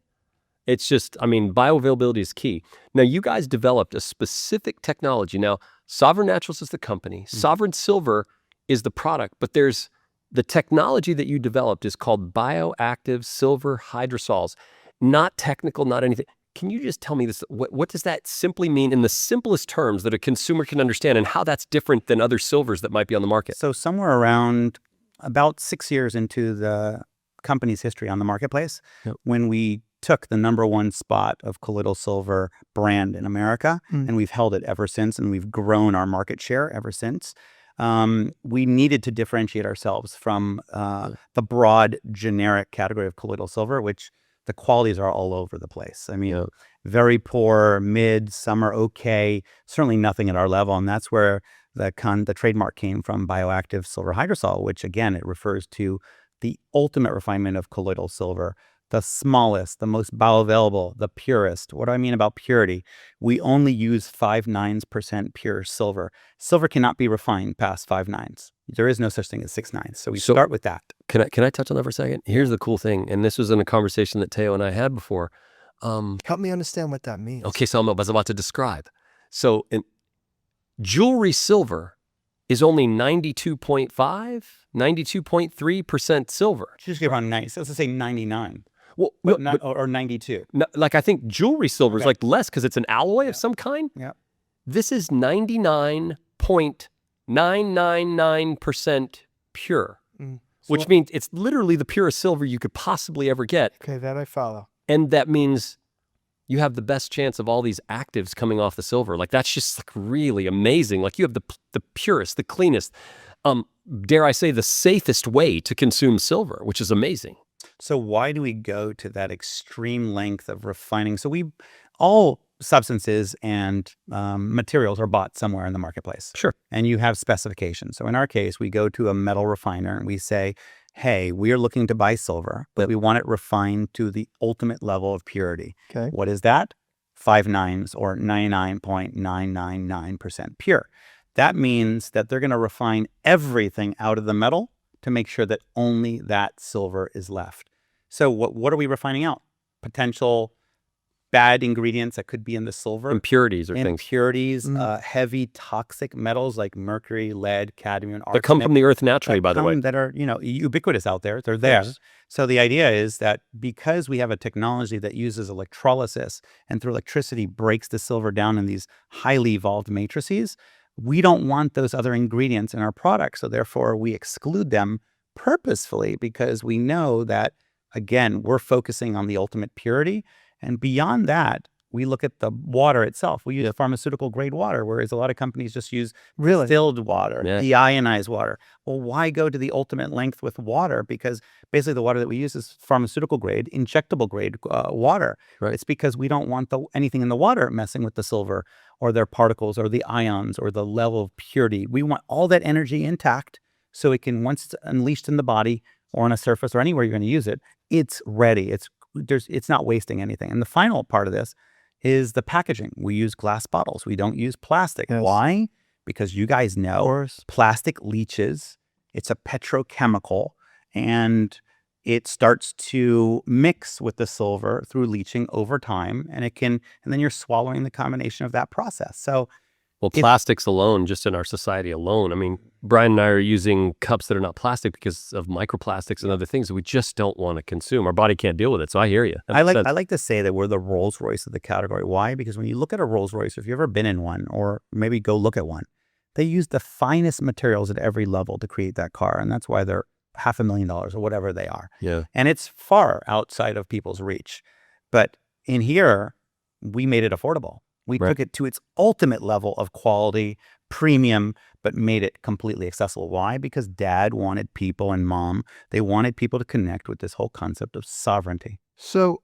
It's just, I mean, bioavailability is key. Now, you guys developed a specific technology. Now, Sovereign Naturals is the company. Sovereign Silver is the product, but there's the technology that you developed is called bioactive silver hydrosols. Not technical, not anything. Can you just tell me this? What does that simply mean in the simplest terms that a consumer can understand, and how that's different than other silvers that might be on the market? So somewhere around about 6 years into the company's history on the marketplace, when we took the #1 spot of Colloidal Silver brand in America, and we've held it ever since, and we've grown our market share ever since. We needed to differentiate ourselves from the broad generic category of colloidal silver, which the qualities are all over the place. I mean, very poor, mid, some are okay, certainly nothing at our level. And that's where the trademark came from, bioactive silver hydrosol, which again, it refers to the ultimate refinement of colloidal silver, the smallest, the most bioavailable, the purest. What do I mean about purity? We only use 5/9% pure silver. Silver cannot be refined past 5/9. There is no such thing as 6/9. So we start with that. Can I touch on that for a second? Here's the cool thing, and this was in a conversation that Theo and I had before. Help me understand what that means. Okay, so I was about to describe. So jewelry silver is only 92.5, 92.3% silver. Just give around 90. So let's say 99. Well, or 92. Like I think jewelry silver is like less because it's an alloy of some kind. Yeah. This is 99.999% pure, which means it's literally the purest silver you could possibly ever get. Okay, that I follow. And that means you have the best chance of all these actives coming off the silver. Like that's just like really amazing. Like you have the purest, the cleanest, dare I say, the safest way to consume silver, which is amazing. So why do we go to that extreme length of refining? So all substances and materials are bought somewhere in the marketplace. Sure. And you have specifications. So in our case, we go to a metal refiner and we say, hey, we are looking to buy silver, but we want it refined to the ultimate level of purity. Okay. What is that? 5/9 or 99.999% pure. That means that they're going to refine everything out of the metal to make sure that only that silver is left. So what are we refining out? Potential bad ingredients that could be in the silver. Impurities or things. Impurities, heavy toxic metals like mercury, lead, cadmium, arsenic. That come from the earth naturally, by the way. That are, ubiquitous out there. They're there. So the idea is that because we have a technology that uses electrolysis and through electricity breaks the silver down in these highly evolved matrices, we don't want those other ingredients in our product. So therefore, we exclude them purposefully because we know that, again, we're focusing on the ultimate purity. And beyond that, we look at the water itself. We use pharmaceutical grade water, whereas a lot of companies just use distilled water, deionized water. Well, why go to the ultimate length with water? Because basically the water that we use is pharmaceutical grade, injectable grade water. Right. It's because we don't want anything in the water messing with the silver or their particles or the ions or the level of purity. We want all that energy intact so it can, once it's unleashed in the body or on a surface or anywhere you're going to use it, it's ready. It's not wasting anything. And the final part of this is the packaging. We use glass bottles. We don't use plastic. Yes. Why? Because you guys know plastic leaches. It's a petrochemical. And it starts to mix with the silver through leaching over time, and then you're swallowing the combination of that process. So, well, plastics alone, just in our society alone, I mean, Brian and I are using cups that are not plastic because of microplastics and other things that we just don't want to consume. Our body can't deal with it, so I hear you. I like to say that we're the Rolls Royce of the category. Why? Because when you look at a Rolls Royce, if you've ever been in one, or maybe go look at one, they use the finest materials at every level to create that car, and that's why they're $500,000 or whatever they are. Yeah. And it's far outside of people's reach. But in here, we made it affordable. We took it to its ultimate level of quality, premium, but made it completely accessible. Why? Because Dad wanted people, and Mom, they wanted people to connect with this whole concept of sovereignty. So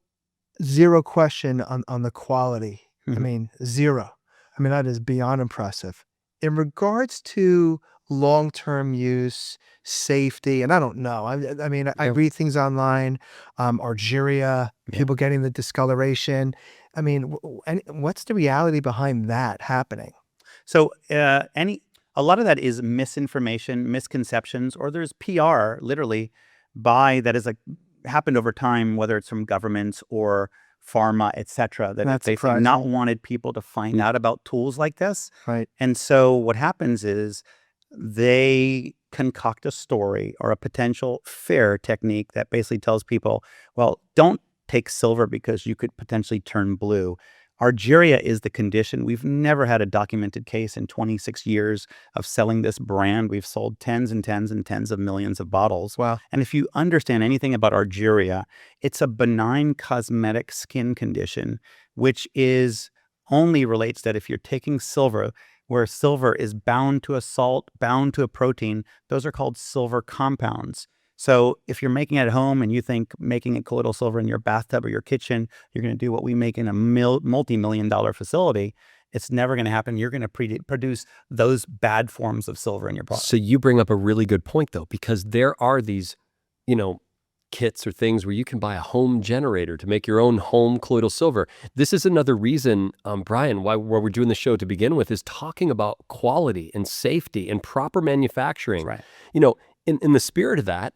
zero question on the quality. I mean, zero. I mean, that is beyond impressive. In regards to long-term use, safety, and I don't know. I mean, I read things online, Algeria, people getting the discoloration. I mean, what's the reality behind that happening? So a lot of that is misinformation, misconceptions, or there's PR literally that has happened over time, whether it's from governments or pharma, etc., that they've not wanted people to find out about tools like this. Right. And so what happens is they concoct a story or a potential fair technique that basically tells people, well, don't take silver because you could potentially turn blue. Algeria is the condition. We've never had a documented case in 26 years of selling this brand. We've sold tens and tens and tens of millions of bottles. Wow. And if you understand anything about Algeria, it's a benign cosmetic skin condition, which only relates that if you're taking silver, where silver is bound to a salt, bound to a protein, those are called silver compounds. So if you're making it at home and you think making a colloidal silver in your bathtub or your kitchen, you're going to do what we make in a multi-million-dollar facility, it's never going to happen. You're going to produce those bad forms of silver in your product. So you bring up a really good point, though, because there are these, kits or things where you can buy a home generator to make your own home colloidal silver. This is another reason, Brian, why we're doing the show to begin with, is talking about quality and safety and proper manufacturing. Right. In the spirit of that,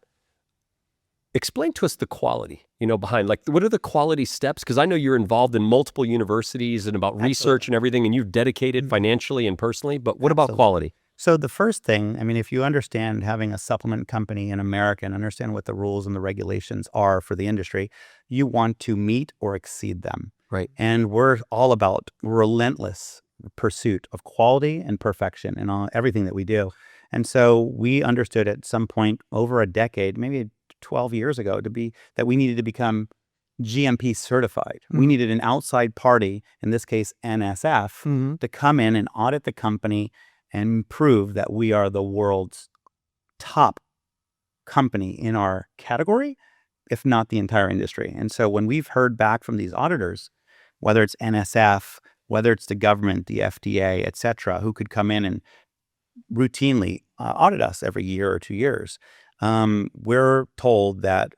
explain to us the quality, behind, what are the quality steps? Because I know you're involved in multiple universities and about research and everything, and you've dedicated financially and personally, but what about quality? So the first thing, if you understand having a supplement company in America and understand what the rules and the regulations are for the industry, you want to meet or exceed them. Right. And we're all about relentless pursuit of quality and perfection in everything that we do. And so we understood at some point over a decade, maybe 12 years ago, that we needed to become GMP certified. We needed an outside party, in this case NSF, to come in and audit the company and prove that we are the world's top company in our category, if not the entire industry. And so when we've heard back from these auditors, whether it's NSF, whether it's the government, the FDA, et cetera, who could come in and routinely audit us every year or 2 years, we're told that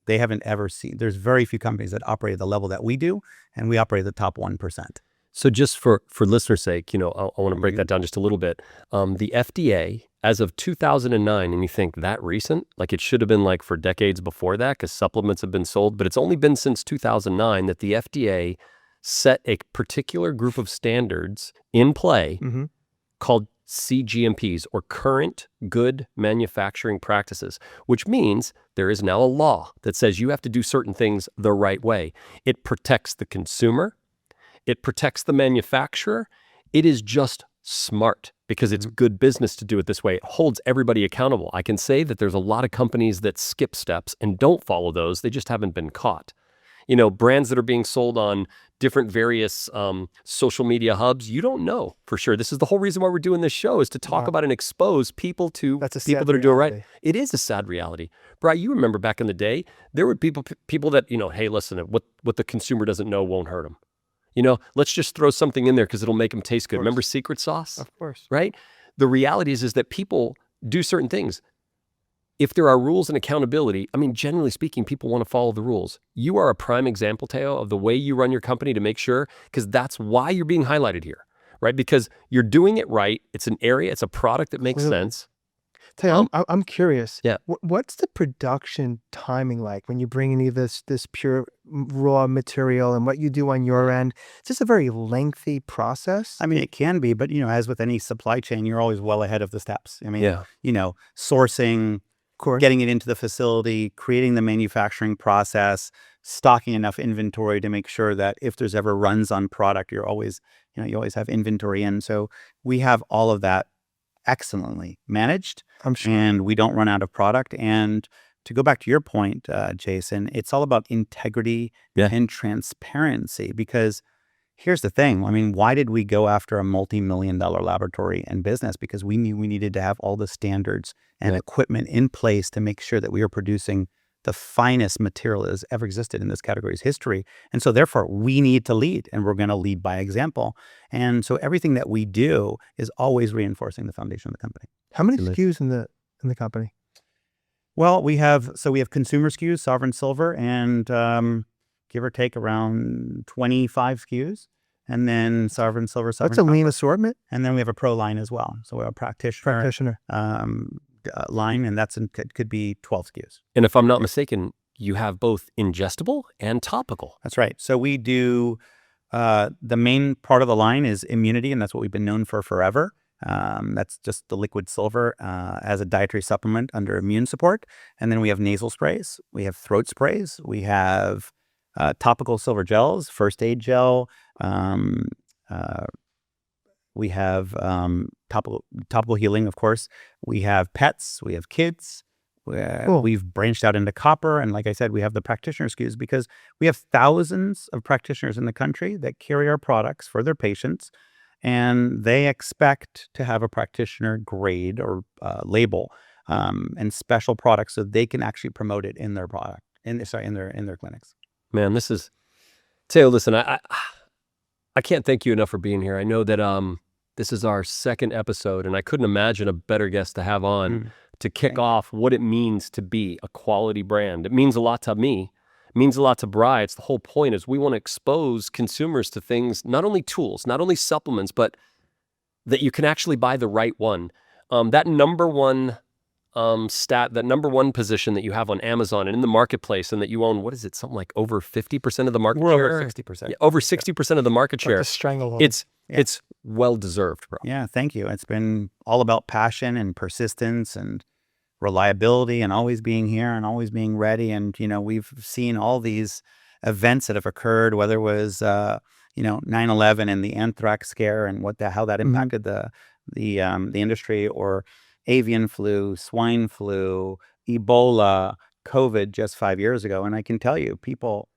they haven't ever seen, there's very few companies that operate at the level that we do, and we operate at the top 1%. So just for listeners' sake, I want to break that down just a little bit. The FDA, as of 2009, and you think that recent, it should have been for decades before that, because supplements have been sold, but it's only been since 2009 that the FDA set a particular group of standards in play called CGMPs, or Current Good Manufacturing Practices, which means there is now a law that says you have to do certain things the right way. It protects the consumer. It protects the manufacturer. It is just smart because it's good business to do it this way. It holds everybody accountable. I can say that there's a lot of companies that skip steps and don't follow those. They just haven't been caught. Brands that are being sold on different various social media hubs, you don't know for sure. This is the whole reason why we're doing this show, is to talk about and expose people to people that are doing right. It is a sad reality. Brian, you remember back in the day, there were people that, hey, listen, what the consumer doesn't know won't hurt them. Let's just throw something in there because it'll make them taste good. Remember secret sauce? Of course. Right? The reality is that people do certain things. If there are rules and accountability, generally speaking, people want to follow the rules. You are a prime example, Theo, of the way you run your company to make sure, because that's why you're being highlighted here, right? Because you're doing it right. It's an area, it's a product that makes sense. Tell you, I'm curious. Yeah. What's the production timing like when you bring in this pure raw material and what you do on your end? Is this a very lengthy process? I mean, it can be, but as with any supply chain, you're always well ahead of the steps. I mean, Yeah. Sourcing, Of course. getting it into the facility, creating the manufacturing process, stocking enough inventory to make sure that if there's ever runs on product, you always have inventory in. So we have all of that excellently managed, I'm sure. and we don't run out of product. And to go back to your point, Jason, it's all about integrity and transparency, because here's the thing. I mean, why did we go after a multi-million-dollar laboratory and business? Because we knew we needed to have all the standards and equipment in place to make sure that we are producing the finest material that has ever existed in this category's history. And so therefore, we need to lead, and we're going to lead by example. And so everything that we do is always reinforcing the foundation of the company. How many SKUs in the company? Well, we have consumer SKUs, Sovereign Silver, and give or take around 25 SKUs. And then Sovereign Silver, That's a lean assortment. And then we have a pro line as well. So we have a practitioner. Line, and it could be 12 SKUs. And if I'm not mistaken, you have both ingestible and topical. That's right. So we do, the main part of the line is immunity, and that's what we've been known for forever. That's just the liquid silver as a dietary supplement under immune support. And then we have nasal sprays, we have throat sprays, we have topical silver gels, first aid gel, we have topical healing, of course. We have pets, we have kids. Cool. We've branched out into copper. And like I said, we have the practitioner SKUs because we have thousands of practitioners in the country that carry our products for their patients. And they expect to have a practitioner grade or label and special products so they can actually promote it in their product, in their clinics. Man, this is, Theo, listen, I can't thank you enough for being here. I know that this is our second episode, and I couldn't imagine a better guest to have on to kick off what it means to be a quality brand. It means a lot to me. It means a lot to Bri. It's the whole point is we want to expose consumers to things, not only tools, not only supplements, but that you can actually buy the right one. That number one that number one position that you have on Amazon and in the marketplace, and that you own, what is it, something like over 50% of the market share? Over 60%. Yeah, over 60% of the market share. Like a stranglehold. It's well deserved, bro. Yeah, thank you. It's been all about passion and persistence and reliability and always being here and always being ready. And we've seen all these events that have occurred, whether it was 9/11 and the anthrax scare and how that impacted the industry, or avian flu, swine flu, Ebola, COVID just 5 years ago. And I can tell you, people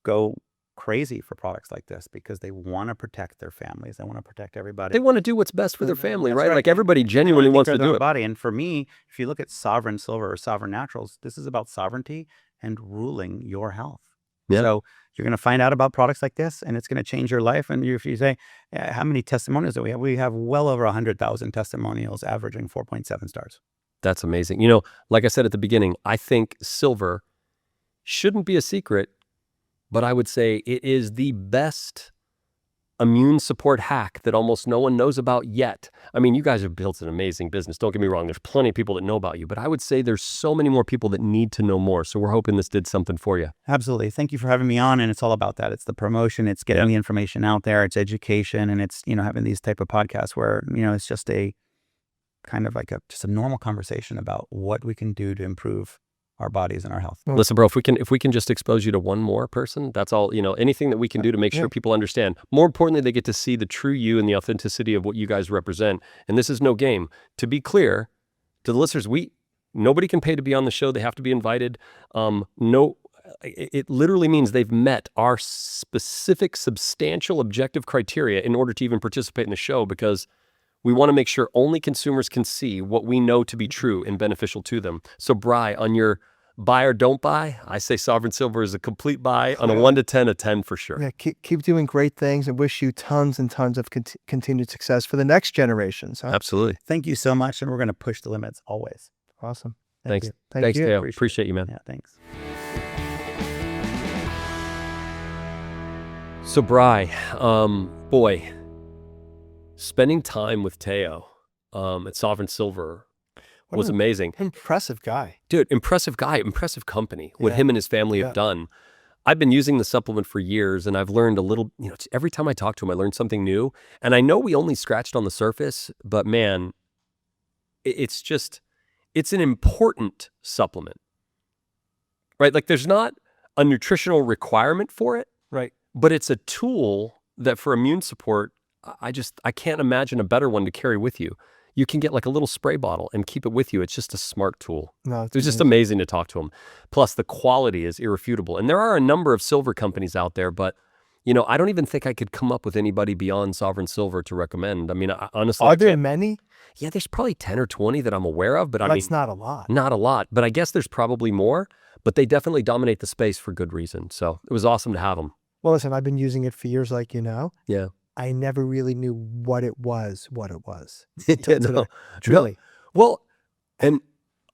go crazy for products like this because they want to protect their families. They want to protect everybody. They want to do what's best for their family, That's right? Like everybody genuinely wants to do it. Body. And for me, if you look at Sovereign Silver or Sovereign Naturals, this is about sovereignty and ruling your health. Yeah. So you're going to find out about products like this, and it's going to change your life. And if you say, how many testimonials do we have? We have well over 100,000 testimonials, averaging 4.7 stars. That's amazing. Like I said at the beginning, I think silver shouldn't be a secret, but I would say it is the best immune support hack that almost no one knows about yet. I mean, you guys have built an amazing business. Don't get me wrong. There's plenty of people that know about you, but I would say there's so many more people that need to know more. So we're hoping this did something for you. Absolutely. Thank you for having me on. And it's all about that. It's the promotion. It's getting the information out there. It's education. And it's, having these type of podcasts where, it's just a kind of like just a normal conversation about what we can do to improve our bodies and our health. Listen, bro, if we can just expose you to one more person, that's all, anything that we can do to make sure people understand. More importantly, they get to see the true you and the authenticity of what you guys represent. And this is no game. To be clear to the listeners, nobody can pay to be on the show. They have to be invited. It literally means they've met our specific, substantial, objective criteria in order to even participate in the show, because we want to make sure only consumers can see what we know to be true and beneficial to them. So, Bri, on your buy or don't buy, I say Sovereign Silver is a complete buy. On a 1 to 10, a 10 for sure. Yeah, keep doing great things, and wish you tons and tons of continued success for the next generations. Huh? Absolutely. Thank you so much, and we're going to push the limits always. Awesome. Thanks. You. Thanks, you. Theo. Appreciate you, man. Yeah, thanks. So, Bri, boy, spending time with Theo at Sovereign Silver was amazing. Impressive guy. Dude, impressive guy, impressive company, what Yeah. him and his family have done. I've been using the supplement for years, and I've learned a little, every time I talk to him, I learn something new. And I know we only scratched on the surface, but man, it's an important supplement, right? Like there's not a nutritional requirement for it, Right. but it's a tool that for immune support, I can't imagine a better one to carry with you. You can get like a little spray bottle and keep it with you. It's just a smart tool. No, It's just amazing to talk to him. Plus the quality is irrefutable. And there are a number of silver companies out there, but I don't even think I could come up with anybody beyond Sovereign Silver to recommend. I mean, honestly, Are there many? Yeah, there's probably 10 or 20 that I'm aware of, but That's not a lot. not a lot. But I guess there's probably more, but they definitely dominate the space for good reason. So it was awesome to have them. Well, listen, I've been using it for years, like you know. Yeah. I never really knew what it was. Yeah, no. Truly. Well, and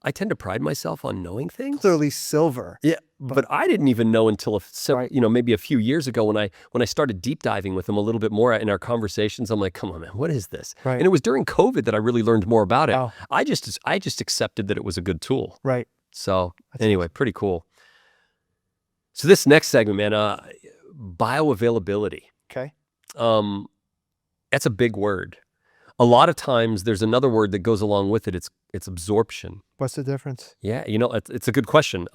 I tend to pride myself on knowing things. Clearly silver. Yeah, but I didn't even know until Right. maybe a few years ago when I started deep diving with him a little bit more in our conversations. I'm like, come on, man, what is this? Right. And it was during COVID that I really learned more about it. Oh. I just accepted that it was a good tool. Right. So anyway, pretty cool. So this next segment, man, bioavailability. Okay. That's a big word. A lot of times there's another word that goes along with it. It's absorption. What's the difference? Yeah, it's a good question.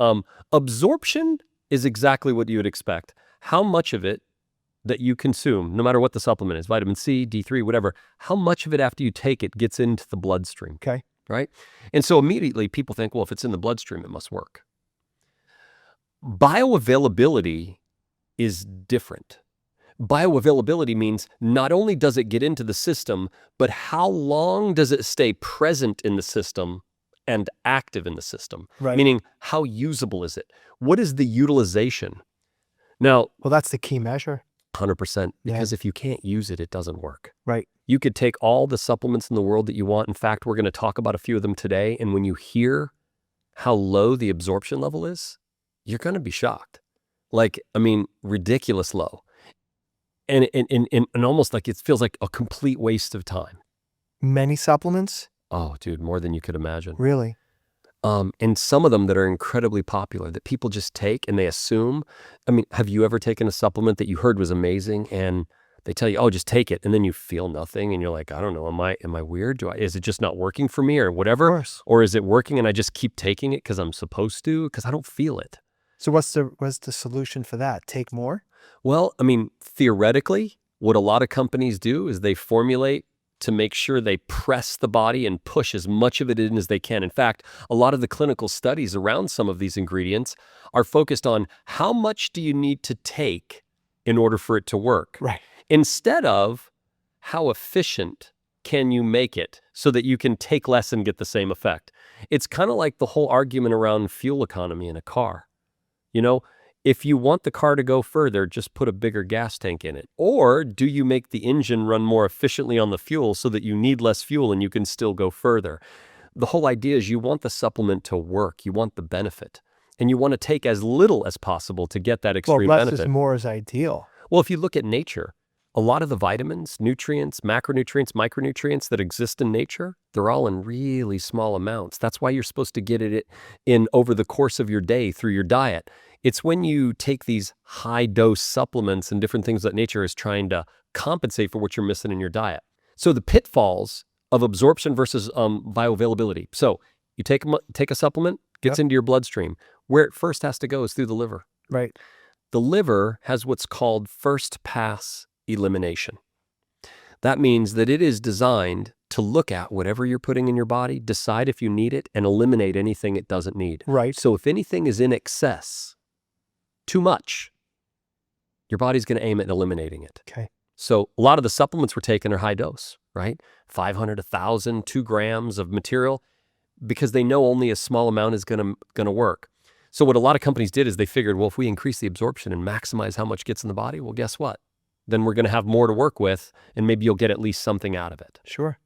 Absorption is exactly what you would expect. How much of it that you consume, no matter what the supplement is, vitamin C, D3, whatever, how much of it after you take it gets into the bloodstream, Okay. right? And so immediately people think, well, if it's in the bloodstream, it must work. Bioavailability is different. Bioavailability means not only does it get into the system, but how long does it stay present in the system and active in the system? Right. Meaning, how usable is it? What is the utilization? Now, Well, that's the key measure. 100%, Yeah. because if you can't use it, it doesn't work. Right. You could take all the supplements in the world that you want. In fact, we're going to talk about a few of them today. And when you hear how low the absorption level is, you're going to be shocked. Like, I mean, ridiculous low. And almost like it feels like a complete waste of time. Many supplements? Oh, dude, more than you could imagine. Really? And some of them that are incredibly popular that people just take and they assume. I mean, have you ever taken a supplement that you heard was amazing and they tell you, oh, just take it, and then you feel nothing and you're like, I don't know, am I weird? Is it just not working for me or whatever? Of course. Or is it working and I just keep taking it because I'm supposed to, because I don't feel it? So what's the solution for that? Take more? Well, I mean, theoretically, what a lot of companies do is they formulate to make sure they press the body and push as much of it in as they can. In fact, a lot of the clinical studies around some of these ingredients are focused on how much do you need to take in order for it to work, Right. instead of how efficient can you make it so that you can take less and get the same effect. It's kind of like the whole argument around fuel economy in a car. If you want the car to go further, just put a bigger gas tank in it. Or do you make the engine run more efficiently on the fuel so that you need less fuel and you can still go further? The whole idea is you want the supplement to work. You want the benefit. And you want to take as little as possible to get that extreme Well, less benefit. is more is ideal. Well, if you look at nature, a lot of the vitamins, nutrients, macronutrients, micronutrients that exist in nature, they're all in really small amounts. That's why you're supposed to get it in over the course of your day through your diet. It's when you take these high dose supplements and different things that nature is trying to compensate for what you're missing in your diet. So the pitfalls of absorption versus bioavailability. So you take a supplement, gets into your bloodstream. Where it first has to go is through the liver. Right. The liver has what's called first pass elimination. That means that it is designed to look at whatever you're putting in your body, decide if you need it, and eliminate anything it doesn't need. Right. So if anything is in excess, too much, your body's going to aim at eliminating it. Okay. So a lot of the supplements we're taking are high dose, right? 500, 1,000, 2 grams of material, because they know only a small amount is going to work. So what a lot of companies did is they figured, well, if we increase the absorption and maximize how much gets in the body, well, guess what? Then we're going to have more to work with, and maybe you'll get at least something out of it. Sure.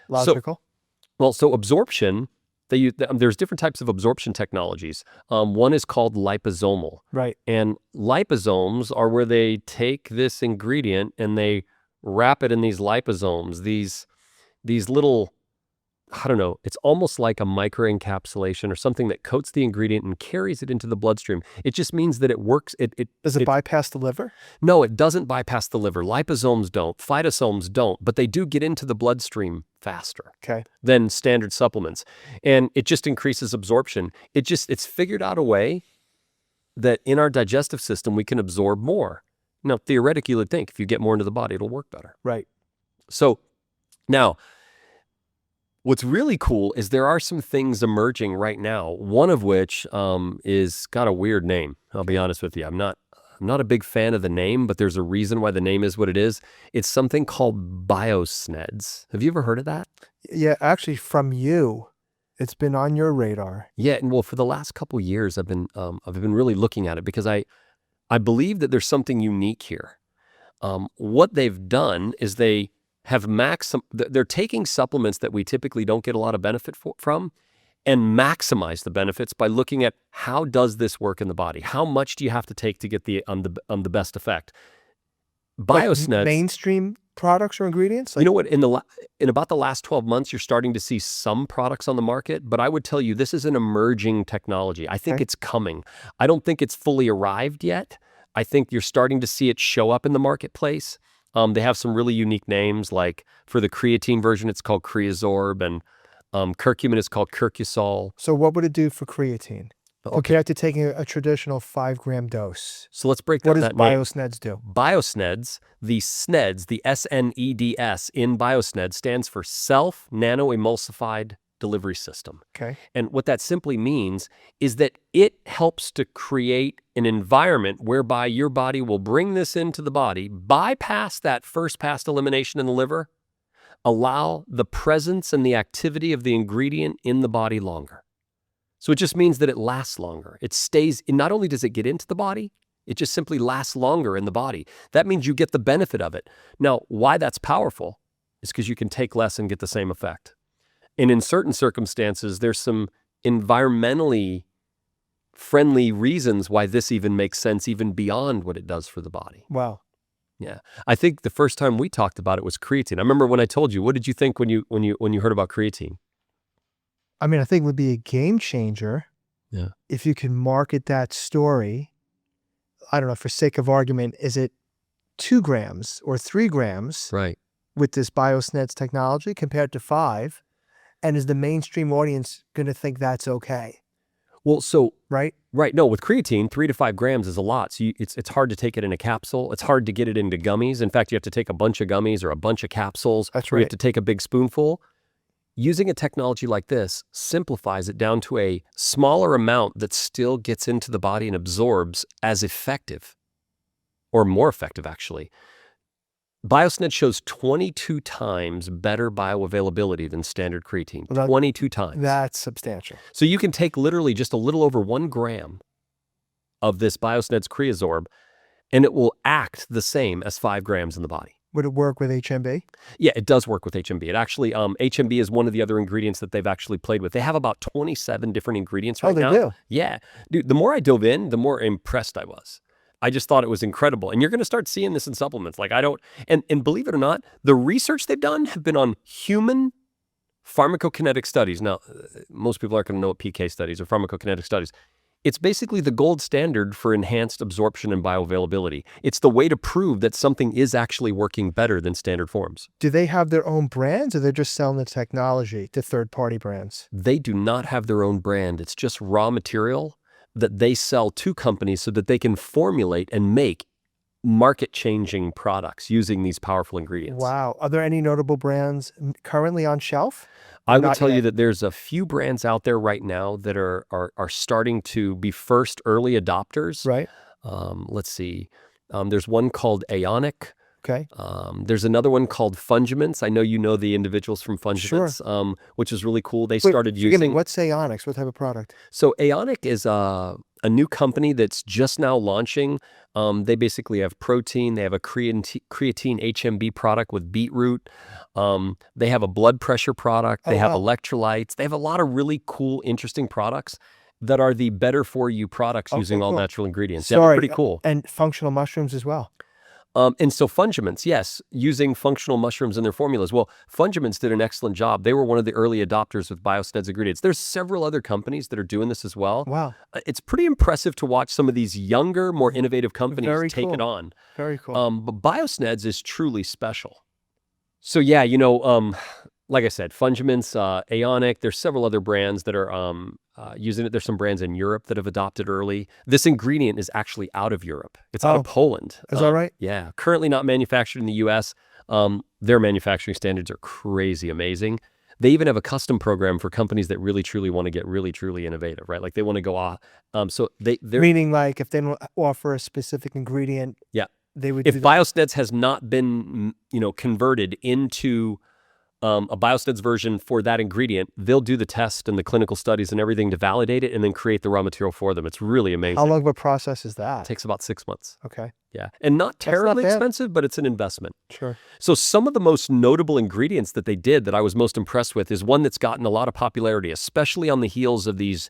Logical. So absorption, there's different types of absorption technologies. One is called liposomal. Right. And liposomes are where they take this ingredient and they wrap it in these liposomes, these little, I don't know, it's almost like a microencapsulation or something that coats the ingredient and carries it into the bloodstream. It just means that it works. Does it bypass the liver? No, it doesn't bypass the liver. Liposomes don't, phytosomes don't, but they do get into the bloodstream faster than standard supplements. And it just increases absorption. It's figured out a way that in our digestive system, we can absorb more. Now, theoretically, you would think if you get more into the body, it'll work better. Right. So now, what's really cool is there are some things emerging right now, one of which is got a weird name. I'll be honest with you. I'm not a big fan of the name, but there's a reason why the name is what it is. It's something called biosneds. Have you ever heard of that? Yeah, actually from you. It's been on your radar. Yeah, and well, for the last couple of years, I've been really looking at it because I believe that there's something unique here. What they've done is they have they're taking supplements that we typically don't get a lot of benefit from and maximize the benefits by looking at how does this work in the body? How much do you have to take to get the best effect? Biosneds, like mainstream products or ingredients? You know what? In about the last 12 months, you're starting to see some products on the market, but I would tell you this is an emerging technology. I think it's coming. I don't think it's fully arrived yet. I think you're starting to see it show up in the marketplace. They have some really unique names, like for the creatine version, it's called Creasorb, and curcumin is called curcusol. So what would it do for creatine compared to taking a traditional 5-gram dose? So let's break down that name. What does biosneds do? Biosneds, the SNEDs, the SNEDS in biosneds stands for self-nano-emulsified delivery system. Okay. And what that simply means is that it helps to create an environment whereby your body will bring this into the body, bypass that first pass elimination in the liver, allow the presence and the activity of the ingredient in the body longer. So it just means that it lasts longer. It stays, not only does it get into the body, it just simply lasts longer in the body. That means you get the benefit of it. Now, why that's powerful is because you can take less and get the same effect. And in certain circumstances, there's some environmentally friendly reasons why this even makes sense, even beyond what it does for the body. Wow. Yeah. I think the first time we talked about it was creatine. I remember when I told you, what did you think when you heard about creatine? I mean, I think it would be a game changer if you can market that story. I don't know, for sake of argument, is it 2 grams or 3 grams with this biosneds technology compared to 5? And is the mainstream audience going to think that's okay? Well, so right. No, with creatine, 3 to 5 grams is a lot. So it's hard to take it in a capsule. It's hard to get it into gummies. In fact, you have to take a bunch of gummies or a bunch of capsules. That's right. right. You have to take a big spoonful. Using a technology like this simplifies it down to a smaller amount that still gets into the body and absorbs as effective, or more effective, actually. Biosned shows 22 times better bioavailability than standard creatine. 22 times. That's substantial. So you can take literally just a little over 1 gram of this Biosned's Creasorb, and it will act the same as 5 grams in the body. Would it work with HMB? Yeah, it does work with HMB. It actually, HMB is one of the other ingredients that they've actually played with. They have about 27 different ingredients right now. Oh, they do? Yeah. Dude, the more I dove in, the more impressed I was. I just thought it was incredible. And you're going to start seeing this in supplements. Like and believe it or not, the research they've done have been on human pharmacokinetic studies. Now, most people aren't going to know what PK studies or pharmacokinetic studies. It's basically the gold standard for enhanced absorption and bioavailability. It's the way to prove that something is actually working better than standard forms. Do they have their own brands, or they're just selling the technology to third-party brands? They do not have their own brand. It's just raw material that they sell to companies so that they can formulate and make market-changing products using these powerful ingredients. Wow. Are there any notable brands currently on shelf? I would tell you that there's a few brands out there right now that are starting to be first early adopters. Right. Let's see. There's one called Aonic. Okay. There's another one called Fungiments. I know you know the individuals from Fungiments, which is really cool. They started using... What's Aonics? What type of product? So Aonic is a new company that's just now launching. They basically have protein. They have a creatine HMB product with beetroot. They have a blood pressure product. They have electrolytes. They have a lot of really cool, interesting products that are the better for you products using all natural ingredients. Sorry, yeah, pretty cool. And functional mushrooms as well. And so Fungiments, yes, using functional mushrooms in their formulas. Well, Fungiments did an excellent job. They were one of the early adopters with Biosned's ingredients. There's several other companies that are doing this as well. Wow. It's pretty impressive to watch some of these younger, more innovative companies Very take it cool. on. Very cool. But Biosned's is truly special. So yeah, like I said, Fungiments, Aonic, there's several other brands that are using it. There's some brands in Europe that have adopted early. This ingredient is actually out of Europe. It's out of Poland. Is that right? Yeah. Currently not manufactured in the U.S. Their manufacturing standards are crazy amazing. They even have a custom program for companies that really, truly want to get really, truly innovative, right? Like they want to go off. So they're Meaning like if they don't offer a specific ingredient, yeah. they would If Biosned's has not been, converted into a Biosned's version for that ingredient, they'll do the test and the clinical studies and everything to validate it and then create the raw material for them. It's really amazing. How long of a process is that? It takes about 6 months. Okay. Yeah. And not terribly bad. expensive, but it's an investment. Sure. So some of the most notable ingredients that they did that I was most impressed with is one that's gotten a lot of popularity, especially on the heels of this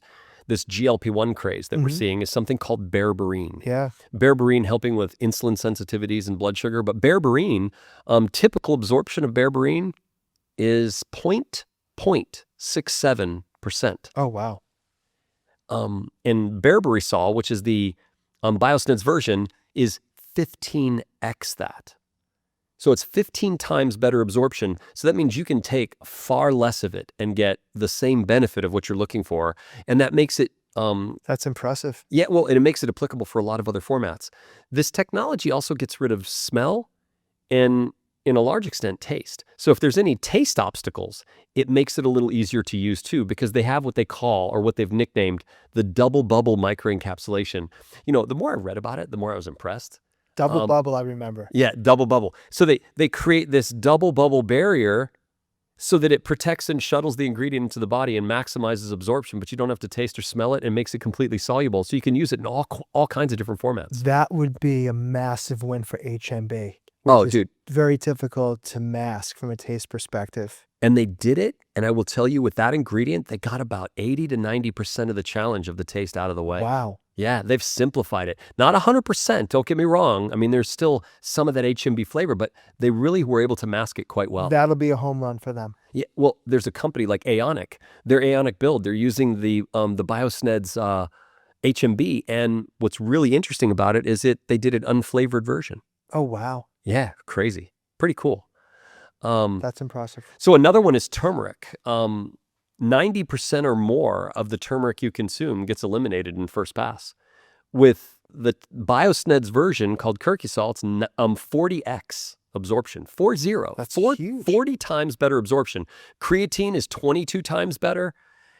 GLP-1 craze that we're seeing, is something called berberine. Yeah. Berberine helping with insulin sensitivities and blood sugar. But berberine, typical absorption of berberine is 0.67%. Oh, wow. And berberisol, which is the Biosned's version, is 15x that. So it's 15 times better absorption. So that means you can take far less of it and get the same benefit of what you're looking for. And that makes it That's impressive. yeah, well, and it makes it applicable for a lot of other formats. This technology also gets rid of smell and, in a large extent, taste. So if there's any taste obstacles, it makes it a little easier to use too, because they have what they call, or what they've nicknamed, the double bubble microencapsulation. The more I read about it, the more I was impressed. Double bubble, I remember. Yeah, double bubble. So they create this double bubble barrier so that it protects and shuttles the ingredient into the body and maximizes absorption, but you don't have to taste or smell it, and makes it completely soluble. So you can use it in all kinds of different formats. That would be a massive win for HMB. Oh, dude. Very difficult to mask from a taste perspective. And they did it, and I will tell you, with that ingredient, they got about 80 to 90% of the challenge of the taste out of the way. Wow. Yeah, they've simplified it. Not 100%, don't get me wrong. I mean, there's still some of that HMB flavor, but they really were able to mask it quite well. That'll be a home run for them. Yeah, well, there's a company like Aonic. Their Aonic build, they're using the Biosned's HMB, and what's really interesting about it is they did an unflavored version. Oh, wow. Yeah, crazy. Pretty cool. That's impressive. So another one is turmeric. 90% or more of the turmeric you consume gets eliminated in first pass. With the Biosned's version called curcusol, it's 40x absorption. 40. That's huge. 40 times better absorption. Creatine is 22 times better.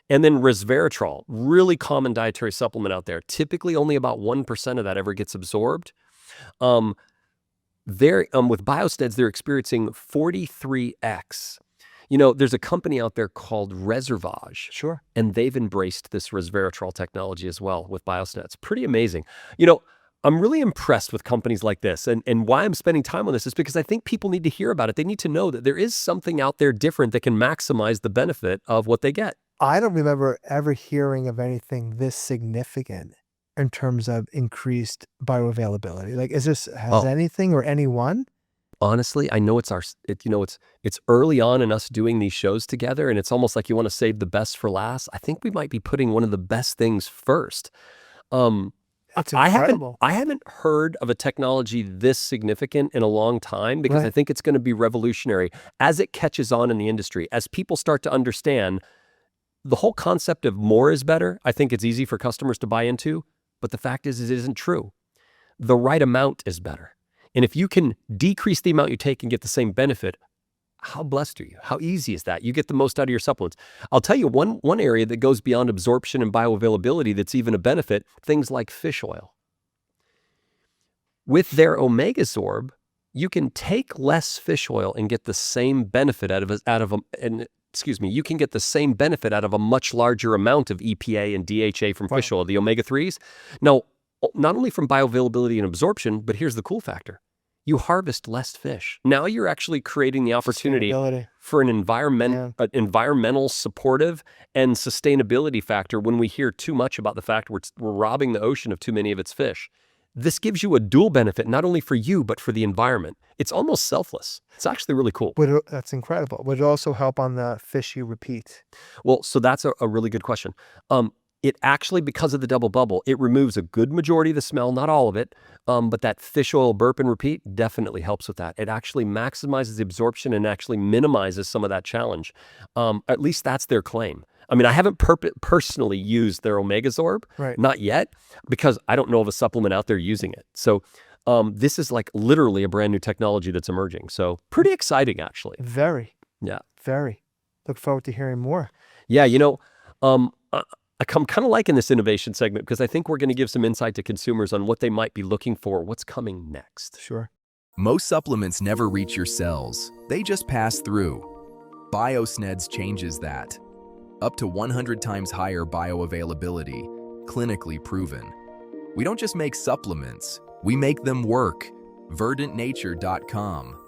And then resveratrol, really common dietary supplement out there. Typically only about 1% of that ever gets absorbed. With Biosned's, they're experiencing 43x. There's a company out there called Reservage. Sure. And they've embraced this resveratrol technology as well with Biosned's. Pretty amazing. I'm really impressed with companies like this. And why I'm spending time on this is because I think people need to hear about it. They need to know that there is something out there different that can maximize the benefit of what they get. I don't remember ever hearing of anything this significant in terms of increased bioavailability. Like, has anything or anyone? Honestly, I know it's early on in us doing these shows together, and it's almost like you want to save the best for last. I think we might be putting one of the best things first. That's incredible. I haven't heard of a technology this significant in a long time, because Right. I think it's going to be revolutionary as it catches on in the industry. As people start to understand the whole concept of more is better, I think it's easy for customers to buy into. But the fact is, it isn't true. The right amount is better. And if you can decrease the amount you take and get the same benefit, how blessed are you? How easy is that? You get the most out of your supplements. I'll tell you one area that goes beyond absorption and bioavailability that's even a benefit, things like fish oil. With their Omegazorb, you can take less fish oil and get the same benefit you can get the same benefit out of a much larger amount of EPA and DHA from fish oil, the omega-3s. Now, not only from bioavailability and absorption, but here's the cool factor. You harvest less fish. Now you're actually creating the opportunity for an environmental supportive and sustainability factor when we hear too much about the fact we're robbing the ocean of too many of its fish. this gives you a dual benefit, not only for you, but for the environment. It's almost selfless. It's actually really cool. That's incredible. Would it also help on the fish you repeat? Well, so that's a really good question. It actually, because of the double bubble, it removes a good majority of the smell, not all of it, but that fish oil burp and repeat definitely helps with that. It actually maximizes the absorption and actually minimizes some of that challenge. At least that's their claim. I mean, I haven't personally used their Omegazorb, Right. not yet, because I don't know of a supplement out there using it. So this is like literally a brand new technology that's emerging. So pretty exciting, actually. Very. Yeah. Very. Look forward to hearing more. Yeah, I'm kind of liking this innovation segment because I think we're going to give some insight to consumers on what they might be looking for, what's coming next. Sure. Most supplements never reach your cells. They just pass through. BioSneds changes that. Up to 100 times higher bioavailability, clinically proven. We don't just make supplements, we make them work. verdantnature.com.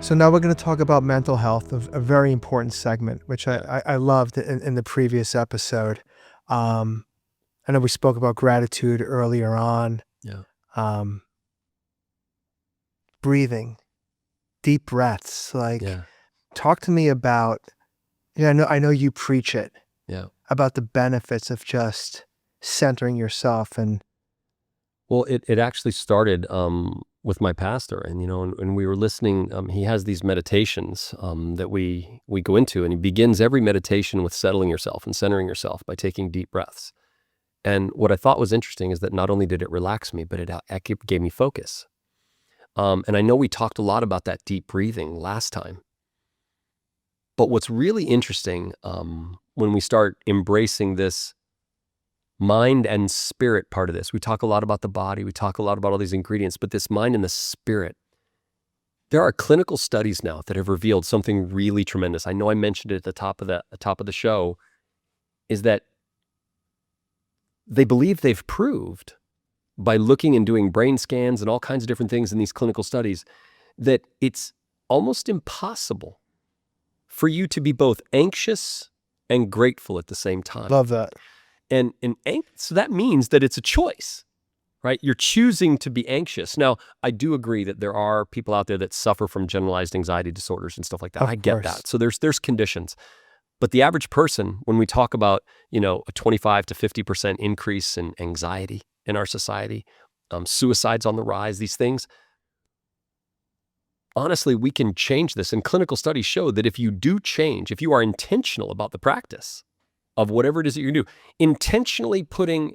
So now we're going to talk about mental health, a very important segment, which I loved in the previous episode. I know we spoke about gratitude earlier on. Yeah. Breathing, deep breaths. Talk to me about, I know you preach it. Yeah. About the benefits of just centering yourself. And well, it actually started with my pastor, and and we were listening. He has these meditations that we go into, and he begins every meditation with settling yourself and centering yourself by taking deep breaths. And what I thought was interesting is that not only did it relax me, but it gave me focus. And I know we talked a lot about that deep breathing last time. But what's really interesting when we start embracing this mind and spirit part of this, we talk a lot about the body, we talk a lot about all these ingredients, but this mind and the spirit, there are clinical studies now that have revealed something really tremendous. I know I mentioned it at the top of the show, is that they believe they've proved by looking and doing brain scans and all kinds of different things in these clinical studies that it's almost impossible for you to be both anxious and grateful at the same time. love that. And so that means that it's a choice, right? You're choosing to be anxious. Now, I do agree that there are people out there that suffer from generalized anxiety disorders and stuff like that. Of I get course. that. So there's conditions. But the average person, when we talk about, a 25 to 50% increase in anxiety in our society, suicides on the rise, these things, honestly, we can change this. And clinical studies show that if you do change, if you are intentional about the practice of whatever it is that you do, intentionally putting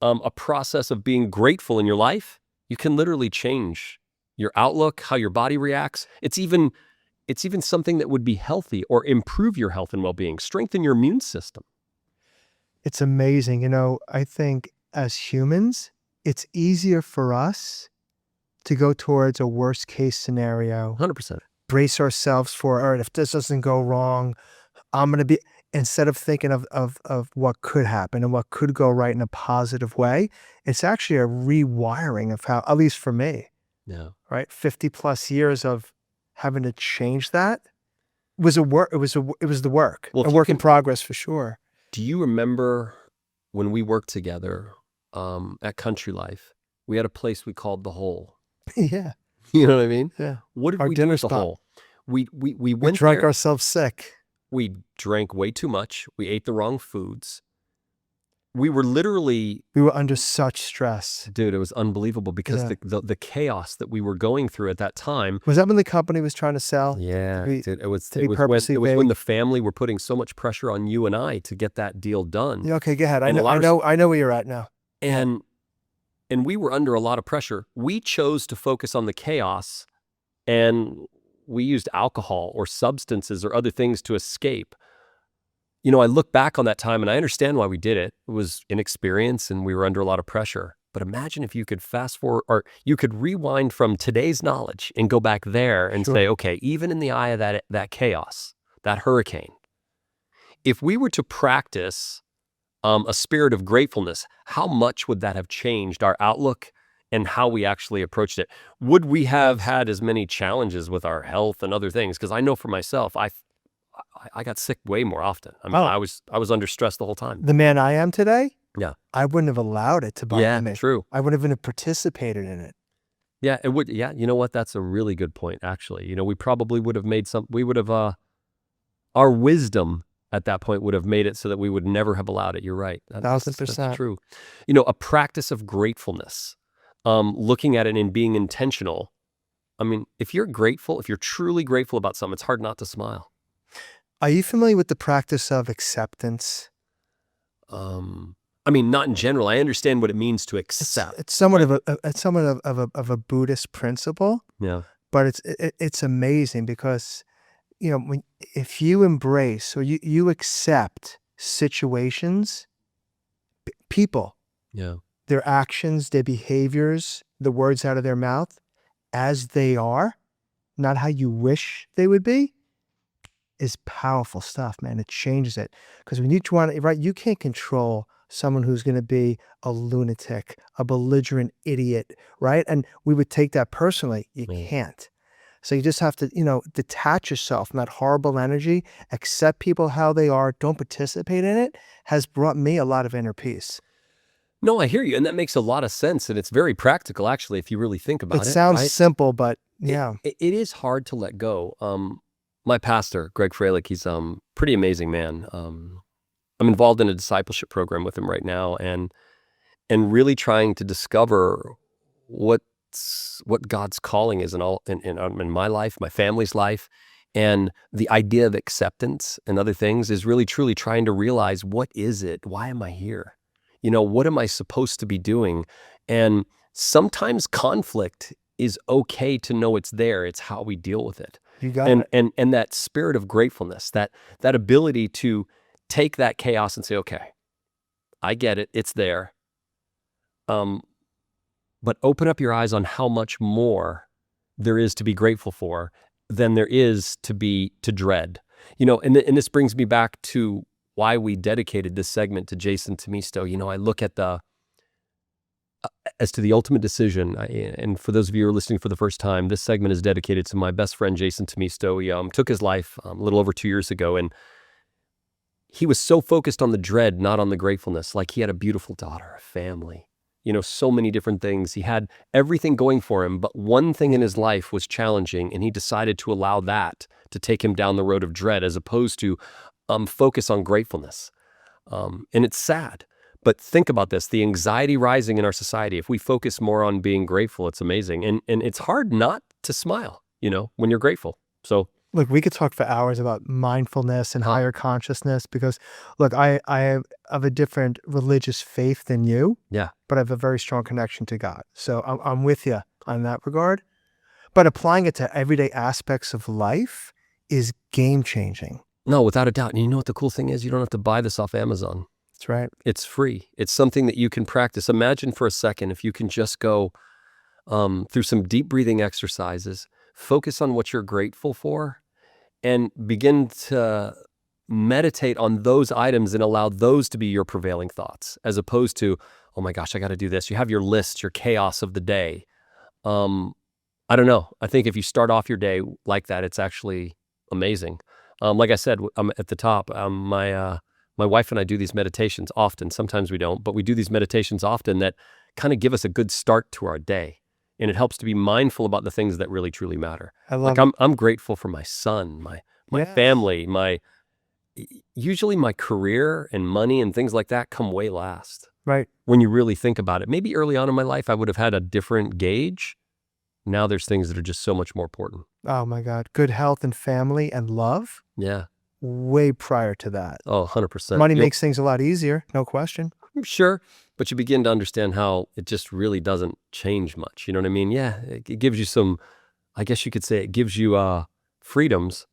a process of being grateful in your life, you can literally change your outlook, how your body reacts. It's even something that would be healthy or improve your health and well-being, strengthen your immune system. It's amazing. I think as humans, it's easier for us to go towards a worst case scenario, 100%. brace ourselves for, all right, if this doesn't go wrong, I'm going to be, instead of thinking of what could happen and what could go right in a positive way, it's actually a rewiring of how, at least for me, Yeah. right? 50 plus years of having to change that was a work. It was the work, Well, a work in progress for sure. Do you remember when we worked together at Country Life? We had a place we called The Hole. Yeah. You know what I mean? Yeah. What did Our we dinner do at The spot. Hole? We We went drank there. ourselves sick. We drank way too much. We ate the wrong foods. We were literally, We were under such stress. dude, it was unbelievable because Yeah. the chaos that we were going through at that time. Was that when the company was trying to sell? Yeah, be- dude, it was to be when purposely when vague. the family were putting so much pressure on you and I to get that deal done. Yeah, okay, go ahead. I And a know, lot I of- know, I know where you're at now. And we were under a lot of pressure. We chose to focus on the chaos, and we used alcohol or substances or other things to escape. I look back on that time and I understand why we did it. It was inexperience and we were under a lot of pressure. But imagine if you could fast forward, or you could rewind from today's knowledge and go back there and Sure. say, okay, even in the eye of that chaos, that hurricane, if we were to practice a spirit of gratefulness, how much would that have changed our outlook and how we actually approached it? Would we have had as many challenges with our health and other things? Because I know for myself, I got sick way more often. I mean, Oh. I was under stress the whole time. The man I am today, Yeah. I wouldn't have allowed it to bother me. True. I wouldn't have participated in it. Yeah, it would. Yeah, you know what? That's a really good point, actually. You know, we probably would have our wisdom at that point would have made it so that we would never have allowed it. You're right. That's 1000%. true. You know, a practice of gratefulness, looking at it and being intentional. I mean, if you're truly grateful about something, it's hard not to smile. Are you familiar with the practice of acceptance? I mean, not in general. I understand what it means to accept. It's somewhat of a Buddhist principle, Yeah. but it's amazing because, you know, if you embrace or you accept situations, people, Yeah. their actions, their behaviors, the words out of their mouth as they are, not how you wish they would be, is powerful stuff, man. It changes it. Because when you can't control someone who's going to be a lunatic, a belligerent idiot, right? And we would take that personally. You can't. So you just have to, detach yourself from that horrible energy, accept people how they are, don't participate in it, has brought me a lot of inner peace. No, I hear you. And that makes a lot of sense. And it's very practical, actually, if you really think about it. It sounds right? simple, but yeah. It is hard to let go. My pastor, Greg Freilich, he's pretty amazing man. I'm involved in a discipleship program with him right now and really trying to discover what God's calling is in my life, my family's life. And the idea of acceptance and other things is really truly trying to realize, what is it? Why am I here? What am I supposed to be doing? And sometimes conflict is okay to know it's there. It's how we deal with it. You got it. And that spirit of gratefulness, that ability to take that chaos and say, okay, I get it. It's there. But open up your eyes on how much more there is to be grateful for than there is to dread. And this brings me back to why we dedicated this segment to Jason Temisto. I look at as to the ultimate decision, and for those of you who are listening for the first time, this segment is dedicated to my best friend, Jason Temisto. He took his life a little over 2 years ago, and he was so focused on the dread, not on the gratefulness. Like, he had a beautiful daughter, a family, so many different things. He had everything going for him, but one thing in his life was challenging, and he decided to allow that to take him down the road of dread as opposed to focus on gratefulness. And it's sad. But think about this, the anxiety rising in our society. If we focus more on being grateful, it's amazing. And it's hard not to smile, when you're grateful. So look, we could talk for hours about mindfulness and higher consciousness because, look, I have a different religious faith than you. Yeah. But I have a very strong connection to God. So I'm with you on that regard. But applying it to everyday aspects of life is game-changing. No, without a doubt. And you know what the cool thing is? You don't have to buy this off Amazon. That's right. It's free. It's something that you can practice. Imagine for a second if you can just go through some deep breathing exercises, focus on what you're grateful for, and begin to meditate on those items and allow those to be your prevailing thoughts, as opposed to, oh my gosh, I got to do this. You have your list, your chaos of the day. I don't know. I think if you start off your day like that, it's actually amazing. Like I said, at the top, my wife and I do these meditations often. Sometimes we don't, but we do these meditations often that kind of give us a good start to our day. And it helps to be mindful about the things that really, truly matter. I'm grateful for my son, my family, usually my career and money and things like that come way last. Right. When you really think about it. Maybe early on in my life, I would have had a different gauge. Now there's things that are just so much more important. Oh my God. Good health and family and love. Yeah. Way prior to that. Oh, 100%. Money makes things a lot easier. No question. Sure. But you begin to understand how it just really doesn't change much. You know what I mean? Yeah. It gives you some, I guess you could say it gives you freedoms.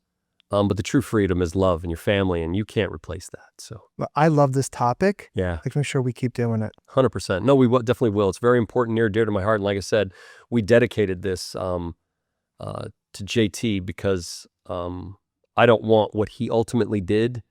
But the true freedom is love and your family, and you can't replace that. So Well, I love this topic. yeah, Let's make sure we keep doing it. 100%. No, we definitely will. It's very important, near and dear to my heart. And like I said, we dedicated this to JT because I don't want what he ultimately did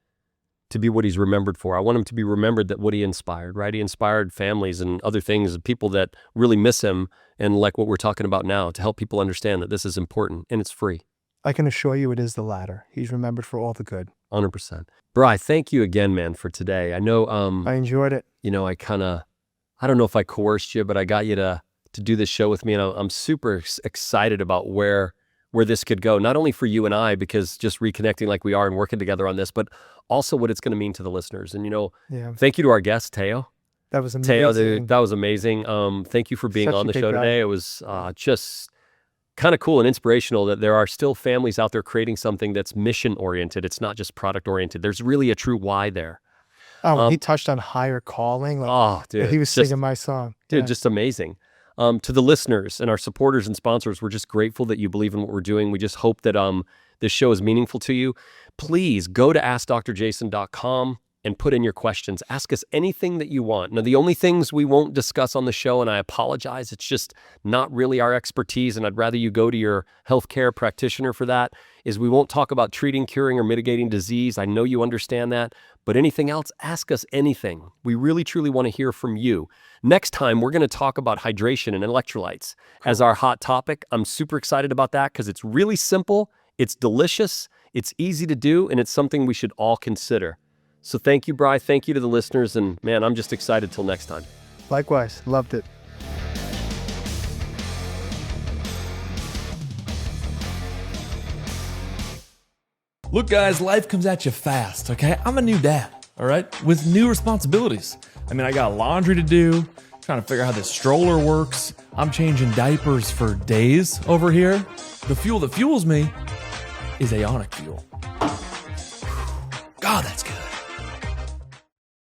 to be what he's remembered for. I want him to be remembered that what he inspired, right? He inspired families and other things, people that really miss him, and like what we're talking about now, to help people understand that this is important and it's free. I can assure you it is the latter. He's remembered for all the good. 100%. Bri, thank you again, man, for today. I know, I enjoyed it. I don't know if I coerced you, but I got you to do this show with me, and I'm super excited about where this could go, not only for you and I, because just reconnecting like we are and working together on this, but also what it's going to mean to the listeners. And, Yeah. thank you to our guest, Theo. That was amazing. Theo, dude, that was amazing. Thank you for being Such on a the good show guy. today. It was just kind of cool and inspirational that there are still families out there creating something that's mission-oriented. It's not just product-oriented. There's really a true why there. He touched on higher calling. Dude. He was singing my song. Dude, Yeah. just amazing. To the listeners and our supporters and sponsors, we're just grateful that you believe in what we're doing. We just hope that this show is meaningful to you. Please go to AskDrJason.com and put in your questions. Ask us anything that you want. Now, the only things we won't discuss on the show, and I apologize, it's just not really our expertise, and I'd rather you go to your healthcare practitioner for that, is we won't talk about treating, curing, or mitigating disease. I know you understand that, but anything else, ask us anything. We really, truly want to hear from you. Next time, we're going to talk about hydration and electrolytes as our hot topic. I'm super excited about that because it's really simple, it's delicious, it's easy to do, and it's something we should all consider. So thank you, Bri. Thank you to the listeners. And man, I'm just excited till next time. Likewise. Loved it. Look, guys, life comes at you fast, okay? I'm a new dad, all right? With new responsibilities. I mean, I got laundry to do, trying to figure out how this stroller works. I'm changing diapers for days over here. The fuel that fuels me is Aonic fuel. God, that's good.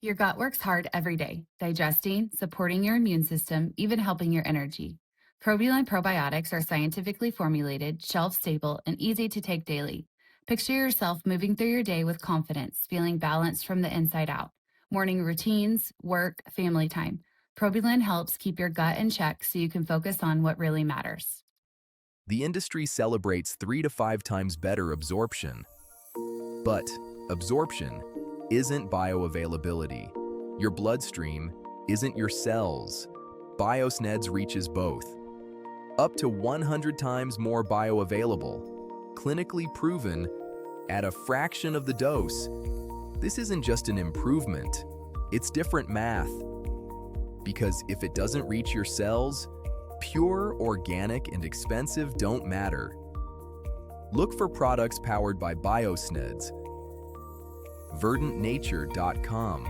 Your gut works hard every day, digesting, supporting your immune system, even helping your energy. Probiline probiotics are scientifically formulated, shelf-stable, and easy to take daily. Picture yourself moving through your day with confidence, feeling balanced from the inside out. Morning routines, work, family time. Probiline helps keep your gut in check so you can focus on what really matters. The industry celebrates 3 to 5 times better absorption. But absorption isn't bioavailability. Your bloodstream isn't your cells. Biosneds reaches both. Up to 100 times more bioavailable. Clinically proven at a fraction of the dose. This isn't just an improvement, it's different math. Because if it doesn't reach your cells, pure, organic, and expensive don't matter. Look for products powered by Biosneds. VerdantNature.com